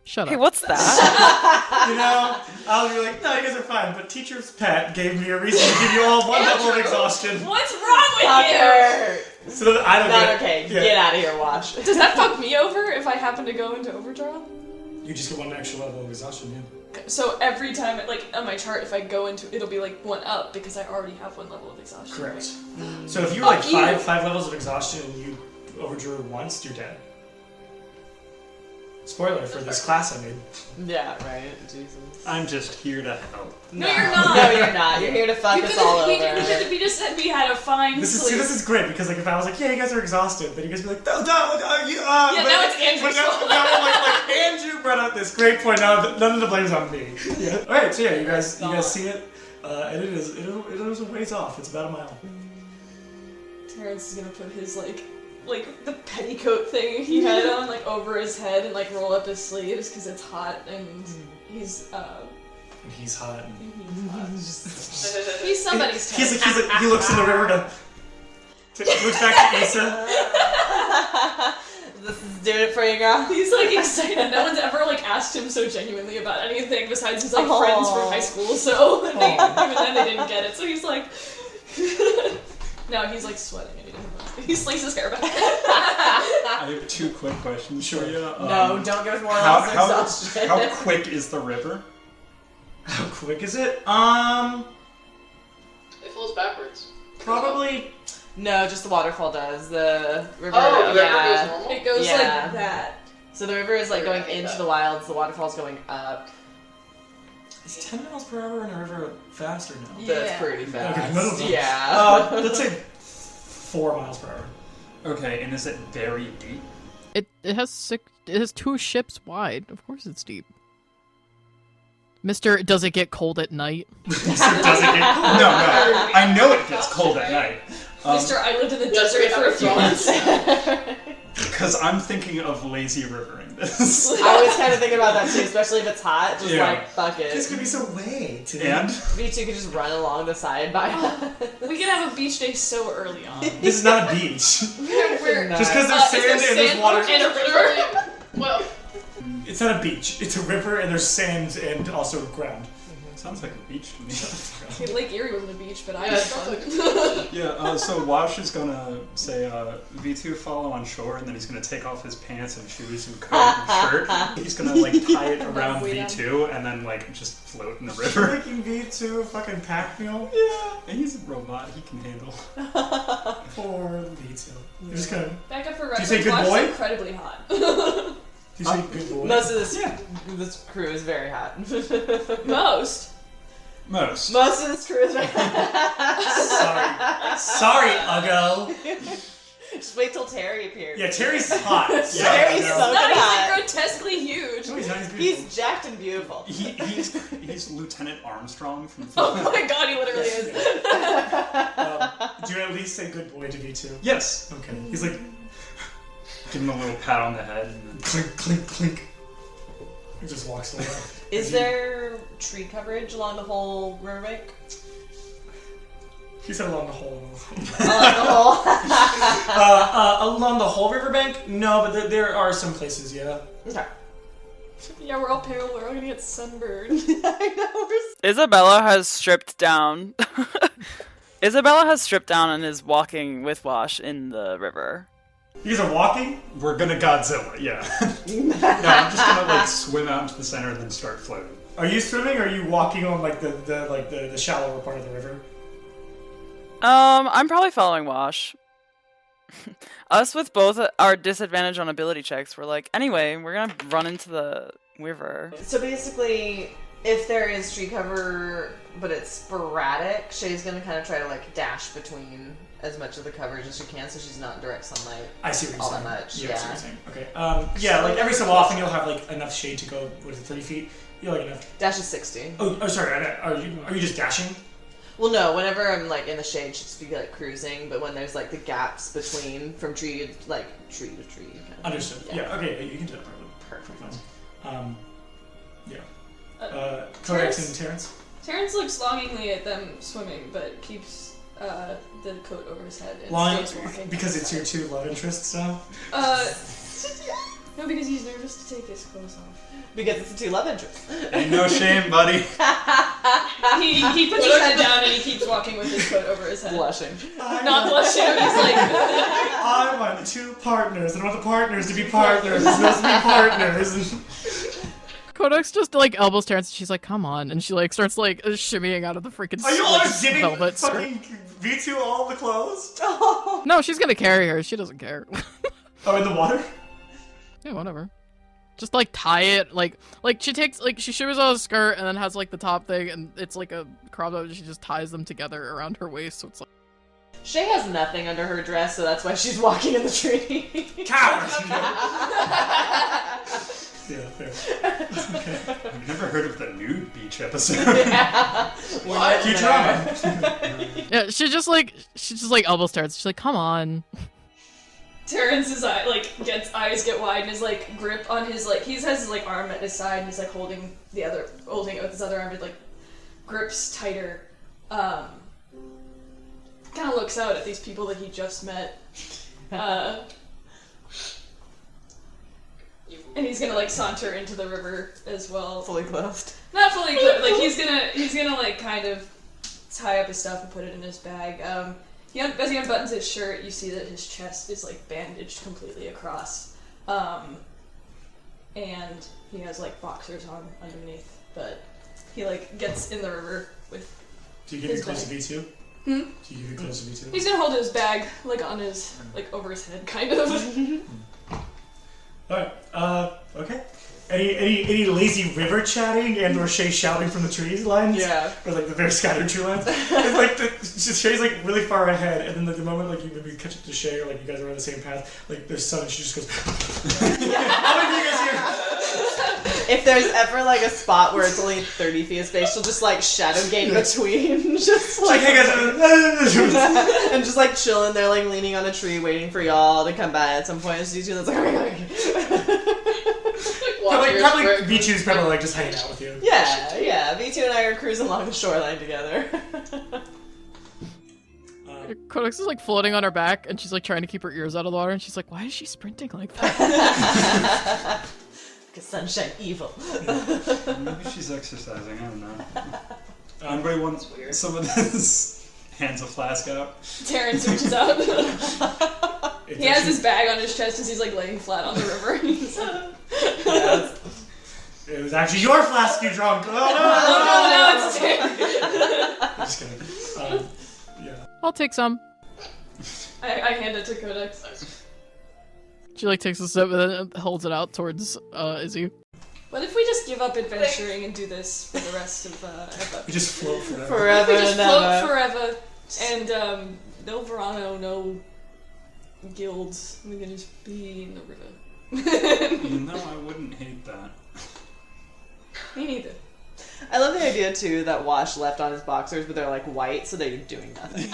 shut Hey, up. what's that? You know, I'll be like, no, you guys are fine. But teacher's pet gave me a reason to give you all one level of exhaustion. What's wrong with you? Fucker! So that I don't Not get okay. Yeah. Get out of here, Watch. Does that fuck me over if I happen to go into overdrive? You just get one extra level of exhaustion, yeah. So every time, like on my chart, if I go into, it'll be like 1 up because I already have 1 level of exhaustion. Correct. right? So if you were like Fuck you. five levels of exhaustion and you overdrew once, you're dead. Spoiler for this class I made. Yeah, right. Jesus. I'm just here to help. No, you're not. No, you're not. You're here to fuck us all over. We just said we had a fine This sleep. is great because like if I was like, yeah, you guys are exhausted, then you guys would be like, no, you Yeah, now it's Andrew's But fault. now like Andrew brought up this great point. Now none of the blame's on me. Yeah. All right, so yeah, you guys see it, and it is a ways off. It's about a mile. Terrence is gonna put his like the petticoat thing he had on like over his head and like roll up his sleeves because it's hot and he's And he's hot. And he's somebody's he looks in the river looks back to Issa. This is doing it for you, girl. He's like excited. No one's ever like asked him so genuinely about anything besides his like Aw. friends from high school. So even then they didn't get it. So he's like, no, he's like sweating and he doesn't want to. He slings his hair back. I have 2 quick questions for you. No, don't give us more How, levels of how, exhaustion. how quick is the river? How quick is it? It flows backwards. Probably No, just the waterfall does. The river. Oh, the river goes yeah. normal? It goes Yeah. like that. So the river is like going Okay. into the wilds. The waterfall's going up. Is 10 miles per hour in a river fast or no? That's Yeah. pretty fast. Okay, no, no, no. Yeah. Let's say 4 miles per hour. Okay, and is it very deep? It has 2 ships wide. Of course it's deep. Mister, does it get cold at night? Does it get cold? No. I know it gets cold at night. Mr. I lived in the Does desert it for a few ever months. Because I'm thinking of lazy rivering this. I was kind of thinking about that too, especially if it's hot. Just Yeah. like fuck it. It's gonna be so way too. And V2 could just run along the side by We can have a beach day so early on. This is not a beach. We're Just because there's is sand there and there's sand water. and a river? Well, It's not a beach. It's a river and there's sand and also ground. sounds like a beach to me. Lake Erie wasn't a beach, but I Yeah, had it sounds fun. Yeah, so Wash is gonna say, V2 follow on shore, and then he's gonna take off his pants and shoes and coat and shirt. He's gonna, like, tie it around Way down. V2 and then, like, just float in the You're river. making V2 a fucking pack mule? Yeah, and he's a robot, he can handle. Poor V2. You're just gonna. Back up for Did you say reference, good Watch is boy? incredibly hot. Do you say good boy? Most of this crew is very hot. Most. Most. Most of this crew is very hot. Sorry, Uggo. Just wait till Terry appears. Yeah, Terry's hot. Terry's I know. so Not hot. he's like grotesquely huge. No, he's not. He's beautiful. He's jacked and beautiful. He's Lieutenant Armstrong from Oh my god, he literally is. Do you at least say good boy to V2? Yes. Okay. He's like, Give him a little pat on the head. And then... clink, clink, clink. He just walks away. Is there tree coverage along the whole riverbank? He said along the whole. Along the whole. Along the whole riverbank? No, but there are some places, yeah. Okay. Yeah, we're all pale, we're all gonna get sunburned. I know. Isabella has stripped down. Isabella has stripped down and is walking with Wash in the river. You guys are walking? We're gonna Godzilla, yeah. No, I'm just gonna like swim out into the center and then start floating. Are you swimming or are you walking on like the shallower part of the river? I'm probably following Wash. Us with both our disadvantage on ability checks, we're like, anyway, we're gonna run into the river. So basically, if there is tree cover, but it's sporadic, Shay's gonna kind of try to like dash between as much of the coverage as she can, so she's not in direct sunlight. I see what you're All saying. that much, Yeah, I see yeah. what you're saying. Okay. Yeah, like every so often you'll have like enough shade to go, what is it, 30 feet? You'll like enough. Dash is 60. Oh, sorry. Are you just dashing? Well, no, whenever I'm like in the shade, she'd just be like cruising, but when there's like the gaps between from tree to tree. Kind of. Understood. Yeah. Okay. You can do that Perfect. probably. Yeah. Codex Terrence? and Terrence. Terrence looks longingly at them swimming, but keeps the coat over his head and Lying stays walking. because it's your two love interests now. No, because he's nervous to take his clothes off. Because it's a two love interest. Ain't no shame, buddy. He puts his head down and he keeps walking with his coat over his head. Blushing. Not blushing, he's like... I want two partners. I want the partners to be partners. It's supposed to be partners. Codex just like elbows Terrence and she's like, come on. And she like starts like shimmying out of the freaking Are you all like, just giving velvet skirt. fucking V2 all the clothes? No, she's gonna carry her. She doesn't care. Oh, in the water? Yeah, whatever. Just like tie it, like she takes like she shimmies out a skirt and then has like the top thing and it's like a crop top and she just ties them together around her waist so it's like Shay has nothing under her dress, so that's why she's walking in the tree. Cowards! Yeah, fair. I've never heard of the nude beach episode. Yeah. What? Futurama. yeah, she just like elbows Terrence. She's like, come on. Terrence's eyes get wide and his like grip on his like he has his like arm at his side and he's like holding it with his other arm, but like grips tighter. Kind of looks out at these people that he just met. And he's gonna like saunter into the river as well. Fully clothed. Not fully clothed. Like he's gonna like kind of tie up his stuff and put it in his bag. As he unbuttons his shirt, you see that his chest is like bandaged completely across, and he has like boxers on underneath. But he like gets in the river with. Do you get his close to bag. V2? Do you get close to V2? He's gonna hold his bag, like, on his, like, over his head, kind of. Alright, okay. Any lazy river chatting and or Shay shouting from the trees lines? Yeah. Or like the very scattered tree lines? It's like Shay's like really far ahead, and then like the moment like you maybe catch up to Shay or like you guys are on the same path, like there's sun and she just goes. How many of you guys hear? If there's ever like a spot where it's only 30 feet of space, she'll just like shadow gate between, just like Hey guys, and just like chilling there, like leaning on a tree, waiting for y'all to come by at some point. And she's doing this like, okay. probably V2 is probably like just hanging out with you. Yeah. V2 and I are cruising along the shoreline together. Codex is like floating on her back, and she's like trying to keep her ears out of the water, and she's like, "Why is she sprinting like that?" Because sunshine evil. Maybe she's exercising. I don't know. Anybody want some of this? Hands a flask out. Terrence reaches out. He has his bag on his chest as he's like laying flat on the river. It was actually your flask, you drunk. Oh no, it's Terrence. I'm just kidding. Yeah. I'll take some. I hand it to Codex. She like takes a sip and then holds it out towards Izzy. What if we just give up adventuring and do this for the rest of We just float forever. Forever we just and float ever. forever, and no Verano, no guilds. We can just be in the river. No, I wouldn't hate that. Me neither. I love the idea too that Wash left on his boxers, but they're like white, so they're doing nothing.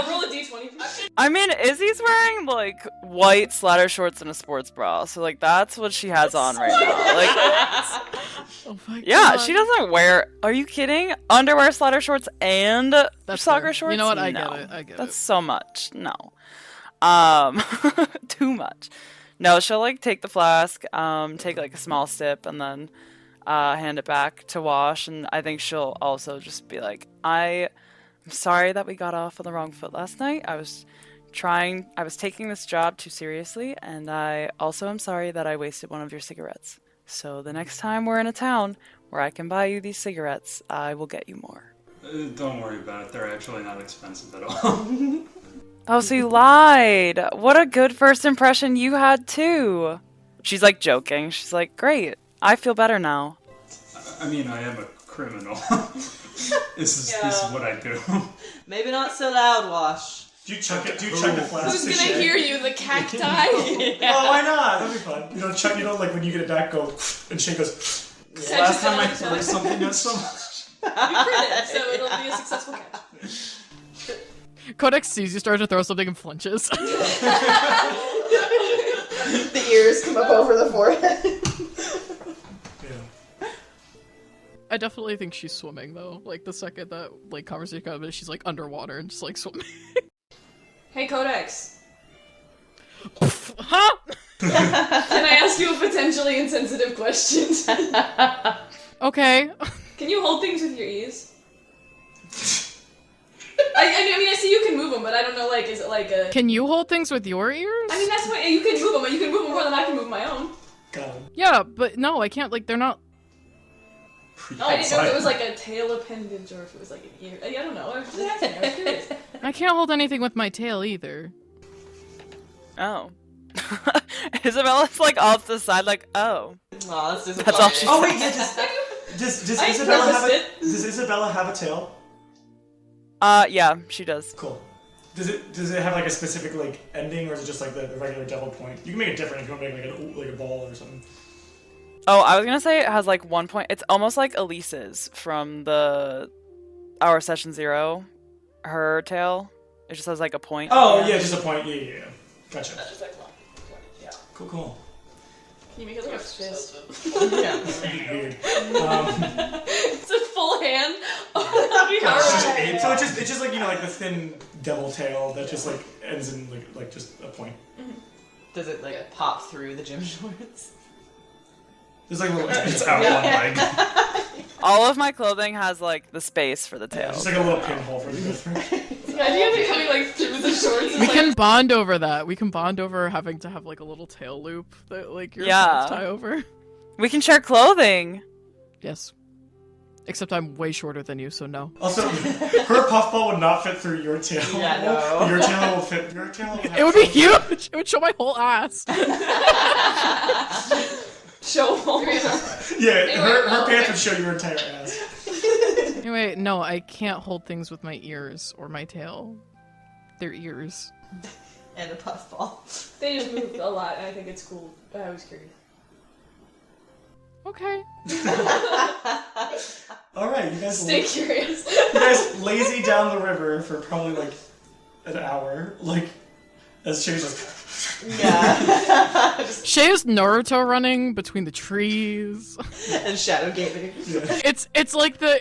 Roll a d20. I mean, Izzy's wearing like white slatter shorts and a sports bra, so like that's what she has on right now. Like, Oh my yeah, God. she doesn't wear. Are you kidding? Underwear, slatter shorts, and That's soccer fair. shorts. You know what? I No. get it. I get That's it. so much. No. Too much. No, she'll like take the flask, take like a small sip, and then hand it back to Wash. And I think she'll also just be like, I'm sorry that we got off on the wrong foot last night. I was taking this job too seriously, and I also am sorry that I wasted one of your cigarettes. So the next time we're in a town where I can buy you these cigarettes, I will get you more. Don't worry about it. They're actually not expensive at all. Oh, so you lied. What a good first impression you had, too. She's, like, joking. She's like, great. I feel better now. I mean, I am a criminal. This is what I do. Maybe not so loud, Wash. Do you chuck it? Do you chuck the flask? Who's to gonna Shay? hear you? The cacti? Oh, why not? That'd be fun. You don't chuck. You don't like when you get it back. Go and Shay goes. Last time I threw something at someone. You crit it, so it'll be a successful catch. Codex sees you start to throw something and flinches. The ears come up over the forehead. Yeah. I definitely think she's swimming though. Like the second that like conversation comes, she's like underwater and just like swimming. Hey, Codex. Huh? Can I ask you a potentially insensitive question? Okay. Can you hold things with your ears? I mean, I see you can move them, but I don't know, like, is it like a... Can you hold things with your ears? I mean, that's what... You can move them, but you can move them more than I can move my own. Got him. Yeah, but no, I can't. Like they're not. Oh, I didn't know if it was like a tail appendage or if it was like an ear. I don't know. I was just asking. I was curious. I can't hold anything with my tail either. Oh. Isabella's like off to the side, like, oh. Aw, that's disappointing. That's all she Oh said. wait, does I Isabella have purposed a Does Isabella have a tail? Yeah, she does. Cool. Does it have like a specific like ending, or is it just like the regular devil point? You can make it different if you want to make like a ball or something. Oh, I was gonna say it has like 1 point. It's almost like Elise's from our session 0. Her tail. It just has like a point. Oh yeah, just a point. Yeah. Gotcha. Just like one. Yeah. Cool. Can you make it like a fist? Yeah. That'd be weird. It's a full hand. Oh, that'd be hard. So it's just like like the thin devil tail that just like ends in like just a point. Does it like pop through the gym shorts? There's like a little. It's out one leg. All of my clothing has like the space for the tail. Just like a little pinhole for the go through. The idea of it coming like through the shorts is We like... can bond over that. We can bond over having to have like a little tail loop that like your Yeah. pants tie over. We can share clothing. Yes. Except I'm way shorter than you, so no. Also, her puffball would not fit through your tail. Yeah, no. Your tail will fit. Your tail will have It would be huge! It would show my whole ass. Show home. Yeah, her pants would show your entire ass. Anyway, no, I can't hold things with my ears or my tail. They're ears. And a puffball. They just move a lot, and I think it's cool. I was curious. Okay. Alright, you guys Stay curious. you guys lazy down the river for probably like an hour. Like, as Shay's like... Yeah. Shay is Naruto running between the trees. And shadow gaming. Yeah. It's like the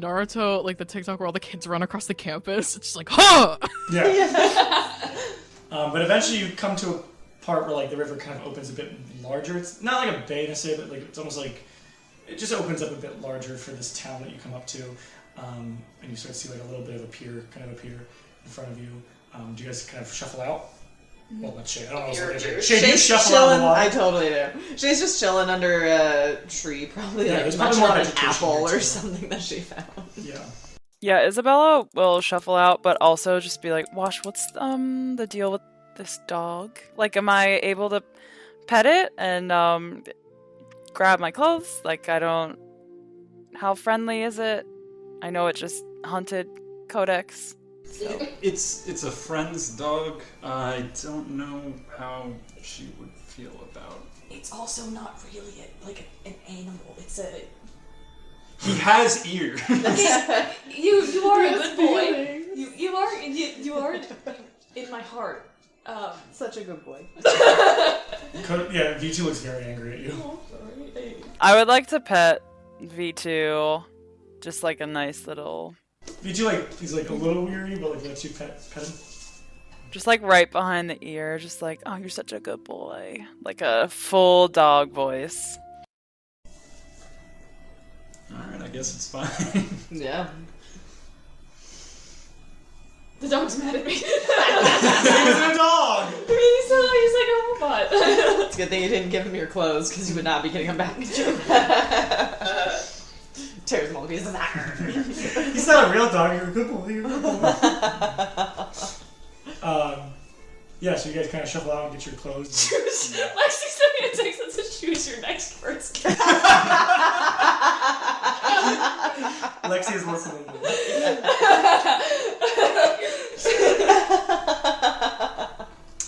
Naruto, like the TikTok where all the kids run across the campus. It's just like, huh! Yeah. But eventually you come to a part where like the river kind of opens a bit larger. It's not like a bay necessarily, but like it's almost like it just opens up a bit larger for this town that you come up to, and you start to see like a little bit of a pier kind of appear in front of you. Do you guys kind of shuffle out? Well, not Shay. I don't know. Shay, do you Shay's shuffle out of the chilling. water? I totally do. Shay's just chilling under a tree, probably Yeah, like there's probably munching more on an vegetation apple here, or too. something that she found. Yeah. Yeah, Isabella will shuffle out, but also just be like, Wash, what's the deal with this dog? Like, am I able to pet it and grab my clothes? Like, I don't... How friendly is it? I know it just hunted Codex. So. It's a friend's dog. I don't know how she would feel about. It's also not really like an animal. It's a... He has ears. You are a good boy. You are in my heart. Such a good boy. Yeah, V2 looks very angry at you. Oh, sorry. I would like to pet V2. Just like a nice little... V2, like, he's like a little weary, but like lets you pet him. Just like right behind the ear. Just like, oh, you're such a good boy. Like a full dog voice. Alright, I guess it's fine. Yeah. The dog's mad at me. He's a dog! He's like a robot. It's a good thing you didn't give him your clothes, because you would not be getting them back. Tears him all to pieces. He's not a real dog, you're a good boy, you're a good boy. Yeah, so you guys kind of shuffle out and get your clothes. Lexi sent me a text that says choose your next words. Lexi is listening.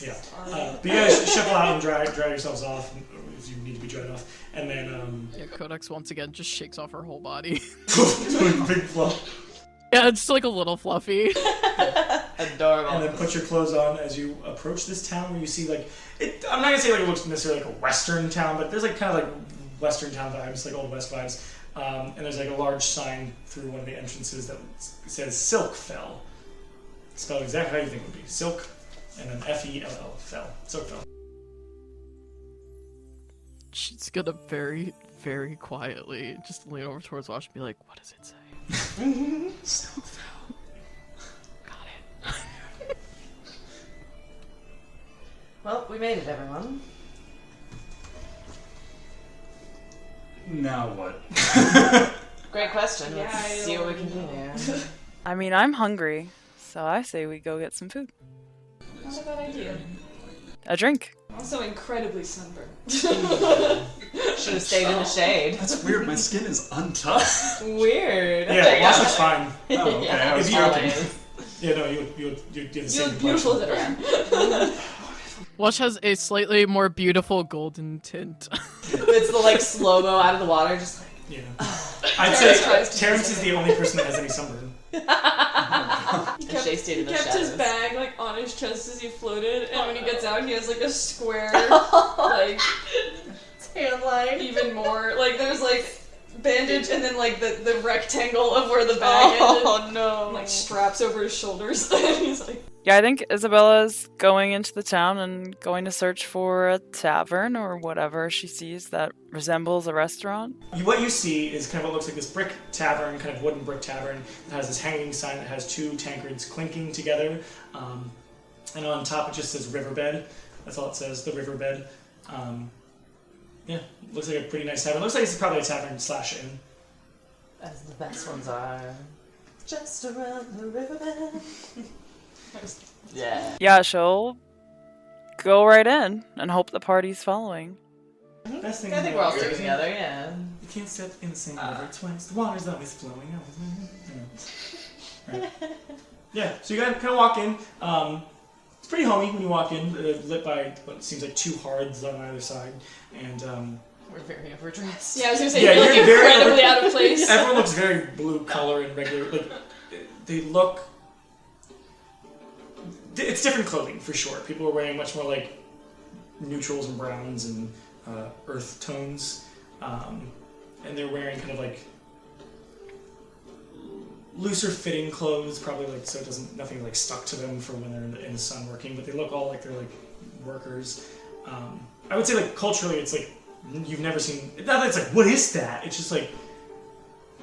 Yeah. But you guys shuffle out and dry yourselves off if you need to be dried off. And then, Yeah, Codex once again just shakes off her whole body. big fluff. Yeah, it's just like a little fluffy. Adorable. And then put your clothes on as you approach this town where you see like I'm not gonna say like it looks necessarily like a western town, but there's like kind of like western town vibes, like old west vibes. And there's like a large sign through one of the entrances that says Silkfell. Spelled exactly how you think it would be. Silk and then F-E-L-L, fell. Silkfell. She's gonna very, very quietly just lean over towards Wash and be like, what does it say? Got it. Well, we made it, everyone. Now what? Great question. Yeah, Let's I see what we can don't do know. here. I mean, I'm hungry. So I say we go get some food. Not a bad idea. A drink. Also incredibly sunburned. Should have stayed in the shade. That's weird. My skin is untouched. Weird. Yeah, Wash looks fine. Oh, okay. I was If you- joking. Yeah, no, you do the You same look beautiful as complexion. ever. Wash has a slightly more beautiful golden tint. It's the like slow-mo out of the water, just like... Yeah. I'd Terrence say tries to Terrence do is the only person that has any sunburn. He Shay stayed in the kept his shadows. bag like on his chest as he floated, and when he gets out, he has like a square, like Tan line. even more. Like there's like bandage, and then like the rectangle of where the bag ended, Oh no. and, like straps over his shoulders. And he's like, Yeah, I think Isabella's going into the town and going to search for a tavern or whatever she sees that resembles a restaurant. What you see is kind of what looks like this brick tavern, kind of wooden brick tavern, that has this hanging sign that has two tankards clinking together. And on top it just says Riverbed. That's all it says, the Riverbed. Yeah, looks like a pretty nice tavern. Looks like it's probably a tavern / inn. As the best ones are. Just around the riverbed. Yeah. Yeah, she'll go right in and hope the party's following. Best thing I think about we're all river, sticking together, yeah. You can't step in the same river twice. The water's always flowing. Right. Yeah, so you guys kind of walk in. It's pretty homey when you walk in, lit by what seems like 2 hearths on either side. And We're very overdressed. Yeah, I was gonna say, Yeah, you look you're very incredibly out of place. everyone looks very blue color and regular. Like they look. It's different clothing for sure. People are wearing much more like neutrals and browns and earth tones, and they're wearing kind of like looser fitting clothes, probably like so it doesn't nothing like stuck to them for when they're in the sun working. But they look all like they're like workers. I would say like culturally, it's like you've never seen. Not that it's like what is that? It's just like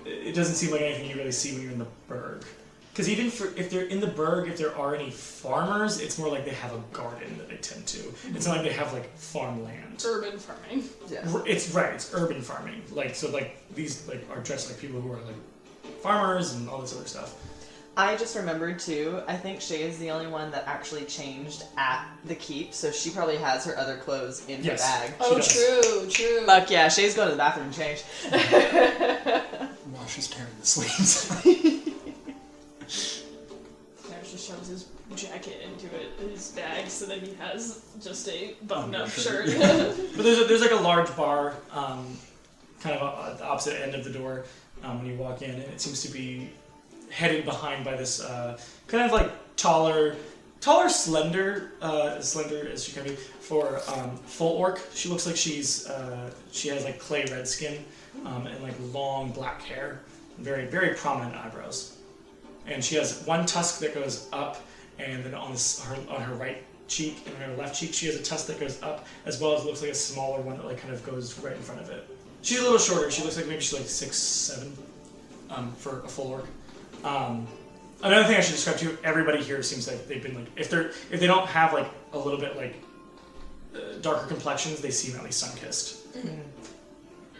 it doesn't seem like anything you really see when you're in the burg. Because even if they're in the burg, if there are any farmers, it's more like they have a garden that they tend to. It's not like they have like farmland. Urban farming. Yeah. It's right. It's urban farming. Like so, like these like are dressed like people who are like farmers and all this other stuff. I just remembered too, I think Shay is the only one that actually changed at the keep, so she probably has her other clothes in Yes. her bag. Oh, does. true. Fuck yeah, Shay's going to the bathroom and change. Wash is tearing the sleeves. Nash just shoves his jacket into his bag so that he has just a button-up sure. shirt. But there's like a large bar, kind of at the opposite end of the door when you walk in, and it seems to be headed behind by this kind of like taller, slender as she can be for full orc. She looks like she has like clay red skin and like long black hair, very very prominent eyebrows, and she has one tusk that goes up, and then on her right cheek and her left cheek she has a tusk that goes up, as well as looks like a smaller one that like kind of goes right in front of it. She's a little shorter. She looks like maybe she's like 6'7" for a full orc. Another thing I should describe to you, everybody here seems like they've been like if they don't have like a little bit like darker complexions, they seem at least sun-kissed.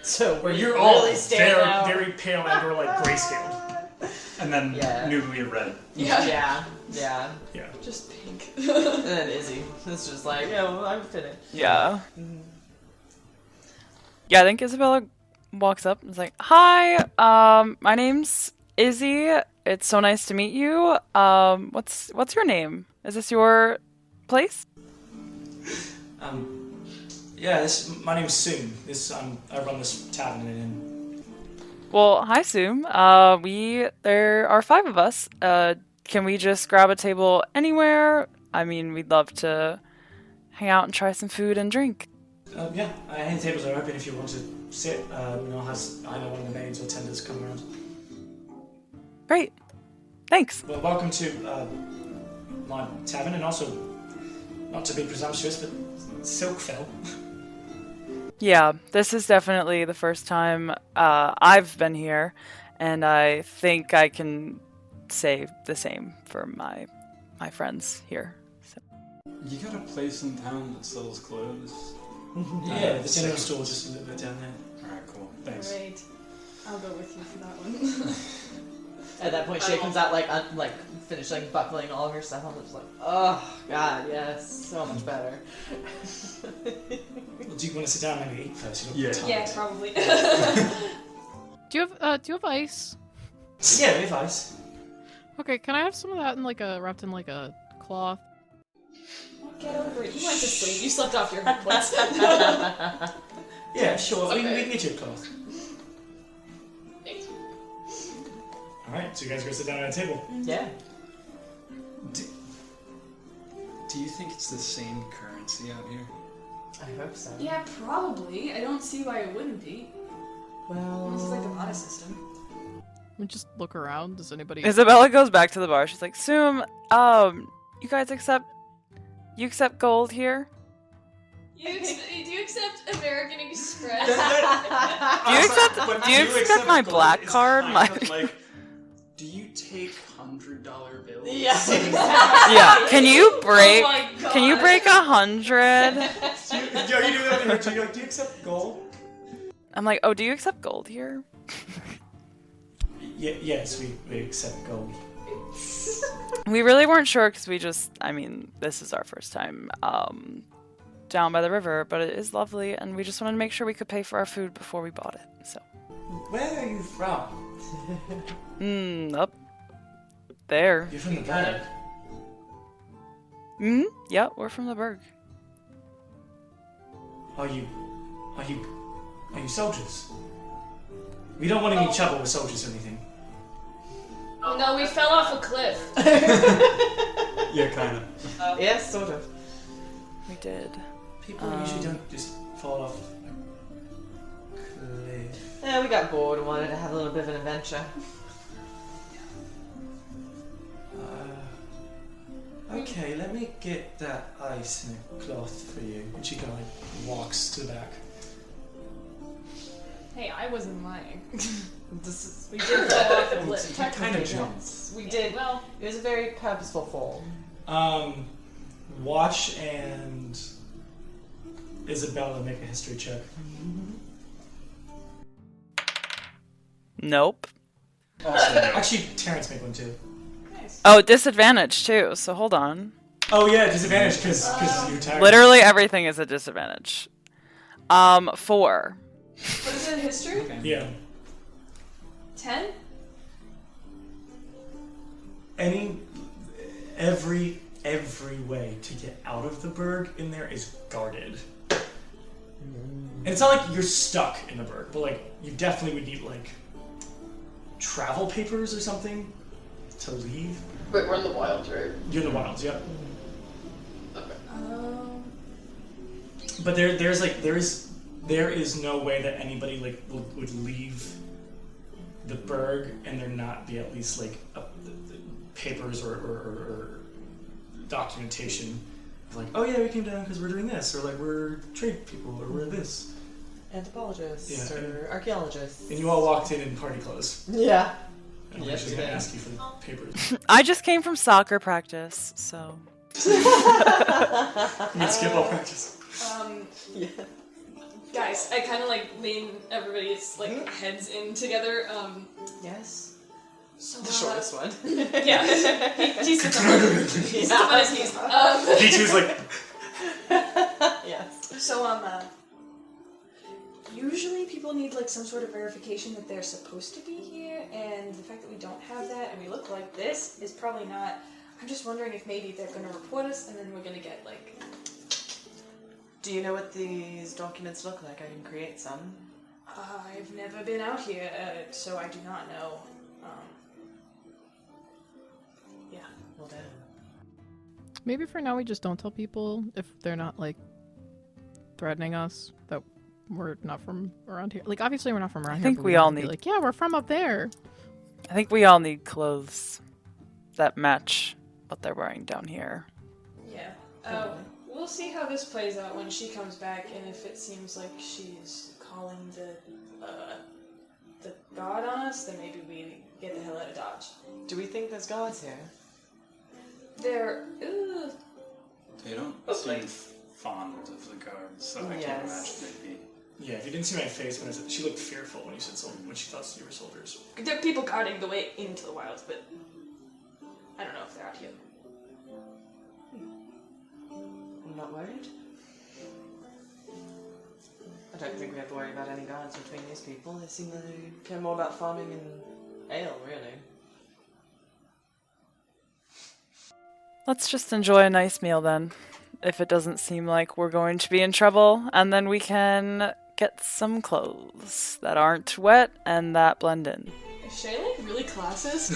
So Where you're really all stand very, out. very pale and or like grayscaled. And then Yeah. newly red. Yeah. Yeah. Just pink. And then Izzy. It's just like, yeah, well, I'm fitting. Yeah. Yeah, I think Isabella walks up and is like, "Hi, my name's Izzy. It's so nice to meet you. What's your name? Is this your place?" Yeah, my name's Soon. I run this tavern and inn. Well, hi, Soom. There are 5 of us. Can we just grab a table anywhere? I mean, we'd love to hang out and try some food and drink. Yeah, any tables are open if you want to sit. I know one of the maids or tenders come around. Great. Thanks. Well, welcome to my tavern, and also, not to be presumptuous, but Silkfell. Yeah, this is definitely the first time I've been here, and I think I can say the same for my friends here. So. You got a place in town that sells clothes? Yeah, the general store just a little bit down there. Alright, cool. Thanks. Great. I'll go with you for that one. At that point, Shay comes out like finished like buckling all of her stuff. I'm just like, oh god, yes, so much better. Well, do you want to sit down and maybe eat first? You don't Yeah. have time. Probably. Do you have ice? Yeah, we have ice. Okay, can I have some of that in wrapped in like a cloth? Get over it. You went to sleep. You slept off your head once. Yeah, sure. We Okay. can get you a cloth. Thanks. Alright, so you guys go sit down at a table. Yeah. Do you think it's the same currency out here? I hope so. Yeah, probably. I don't see why it wouldn't be. Well, This is like the honor system. Let me just look around. Does anybody? Isabella goes back to the bar. She's like, "Soom, you guys accept gold here? Do you accept American Express? Do you accept my black card? Do you take $100 bills? Yeah. Yeah. Can you break? Oh my God. Can you break 100? You do that in do you accept gold? I'm like, "Oh, do you accept gold here?" Yes, we accept gold. We really weren't sure because this is our first time down by the river, but it is lovely, and we just wanted to make sure we could pay for our food before we bought it. So. Where are you from? Up there. You're from the Berg. Yeah, we're from the Berg. Are you soldiers? We don't want any trouble with soldiers or anything. Oh no, we fell off a cliff. Yeah, kind of. Yes, sort of. We did. People usually don't just fall off a cliff. Yeah, we got bored and wanted to have a little bit of an adventure. Okay, let me get that ice in a cloth for you. And she kind of walks to the back. Hey, I wasn't lying. We did fall off a cliff. You kind of Technically, jumped. yes. We did. Well, It was a very purposeful fall. Watch and Isabella make a history check. Nope. Also, no. Actually, Terrence make one too. nice. Oh, disadvantage too, so hold on. Oh yeah, disadvantage because you're tired. Literally everything is a disadvantage. 4. What is it, history? Okay. Yeah. 10? Every way to get out of the Berg in there is guarded. And it's not like you're stuck in the Berg, but like you definitely would need like travel papers or something to leave. Wait, we're in the wilds, right? You're in the wilds, yep. Okay. But there is no way that anybody like would leave the Berg and there not be at least like papers or documentation of like, oh yeah, we came down because we're doing this, or like we're trade people, or we're this. Anthropologists Yeah, or archaeologists. And you all walked in party clothes. Yeah. And Yes, she's we gonna did. ask you for the papers. I just came from soccer practice, so. You can skip all practice. Yeah. Guys, I kind of like lean everybody's like heads in together. Yes. So The shortest one. Yeah, he's the funniest piece. D2's like, Yes. So usually people need like some sort of verification that they're supposed to be here, and the fact that we don't have that and we look like this is probably not. I'm just wondering if maybe they're gonna report us and then we're gonna get like. Do you know what these documents look like? I can create some. I've never been out here, so I do not know. Yeah. Well done. Maybe for now we just don't tell people if they're not like threatening us that we're not from around here. Like obviously we're not from around here. think but we don't all have to be need- like, yeah, we're from up there. I think we all need clothes that match what they're wearing down here. Yeah. We'll see how this plays out when she comes back, and if it seems like she's calling the god on us, then maybe we get the hell out of Dodge. Do we think there's guards here? They're They don't seem fond of the guards, so I can't Yes. imagine they'd be. yeah. If you didn't see my face when I said, she looked fearful when you said when she thought you were soldiers. there are people guarding the way into the wilds, but I don't know if they're out here. I'm not worried. I don't think we have to worry about any guards between these people. They seem to care more about farming and ale, really. Let's just enjoy a nice meal then, if it doesn't seem like we're going to be in trouble, and then we can get some clothes that aren't wet and that blend in. Is Shay like really classes?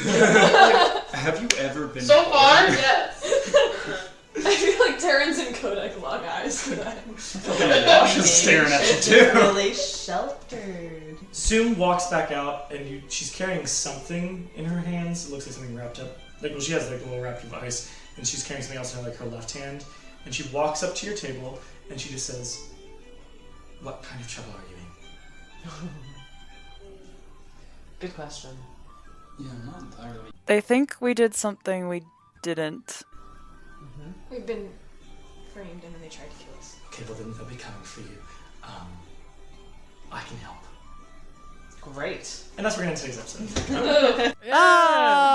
Have you ever been? So far, yes. I feel like Terrence and Kodak long eyes for that. Josh is staring at you too. Really sheltered. Soon walks back out, and she's carrying something in her hands. It looks like something wrapped up. Like, well, she has like a little wrapped device, and she's carrying something else in like her left hand. And she walks up to your table, and she just says, "What kind of trouble are you in?" Good question. Yeah, not entirely. They think we did something we didn't. We've been framed and then they tried to kill us. Okay, well then they'll be coming for you. I can help. Great. And that's where we're going to end today's episode. Yeah.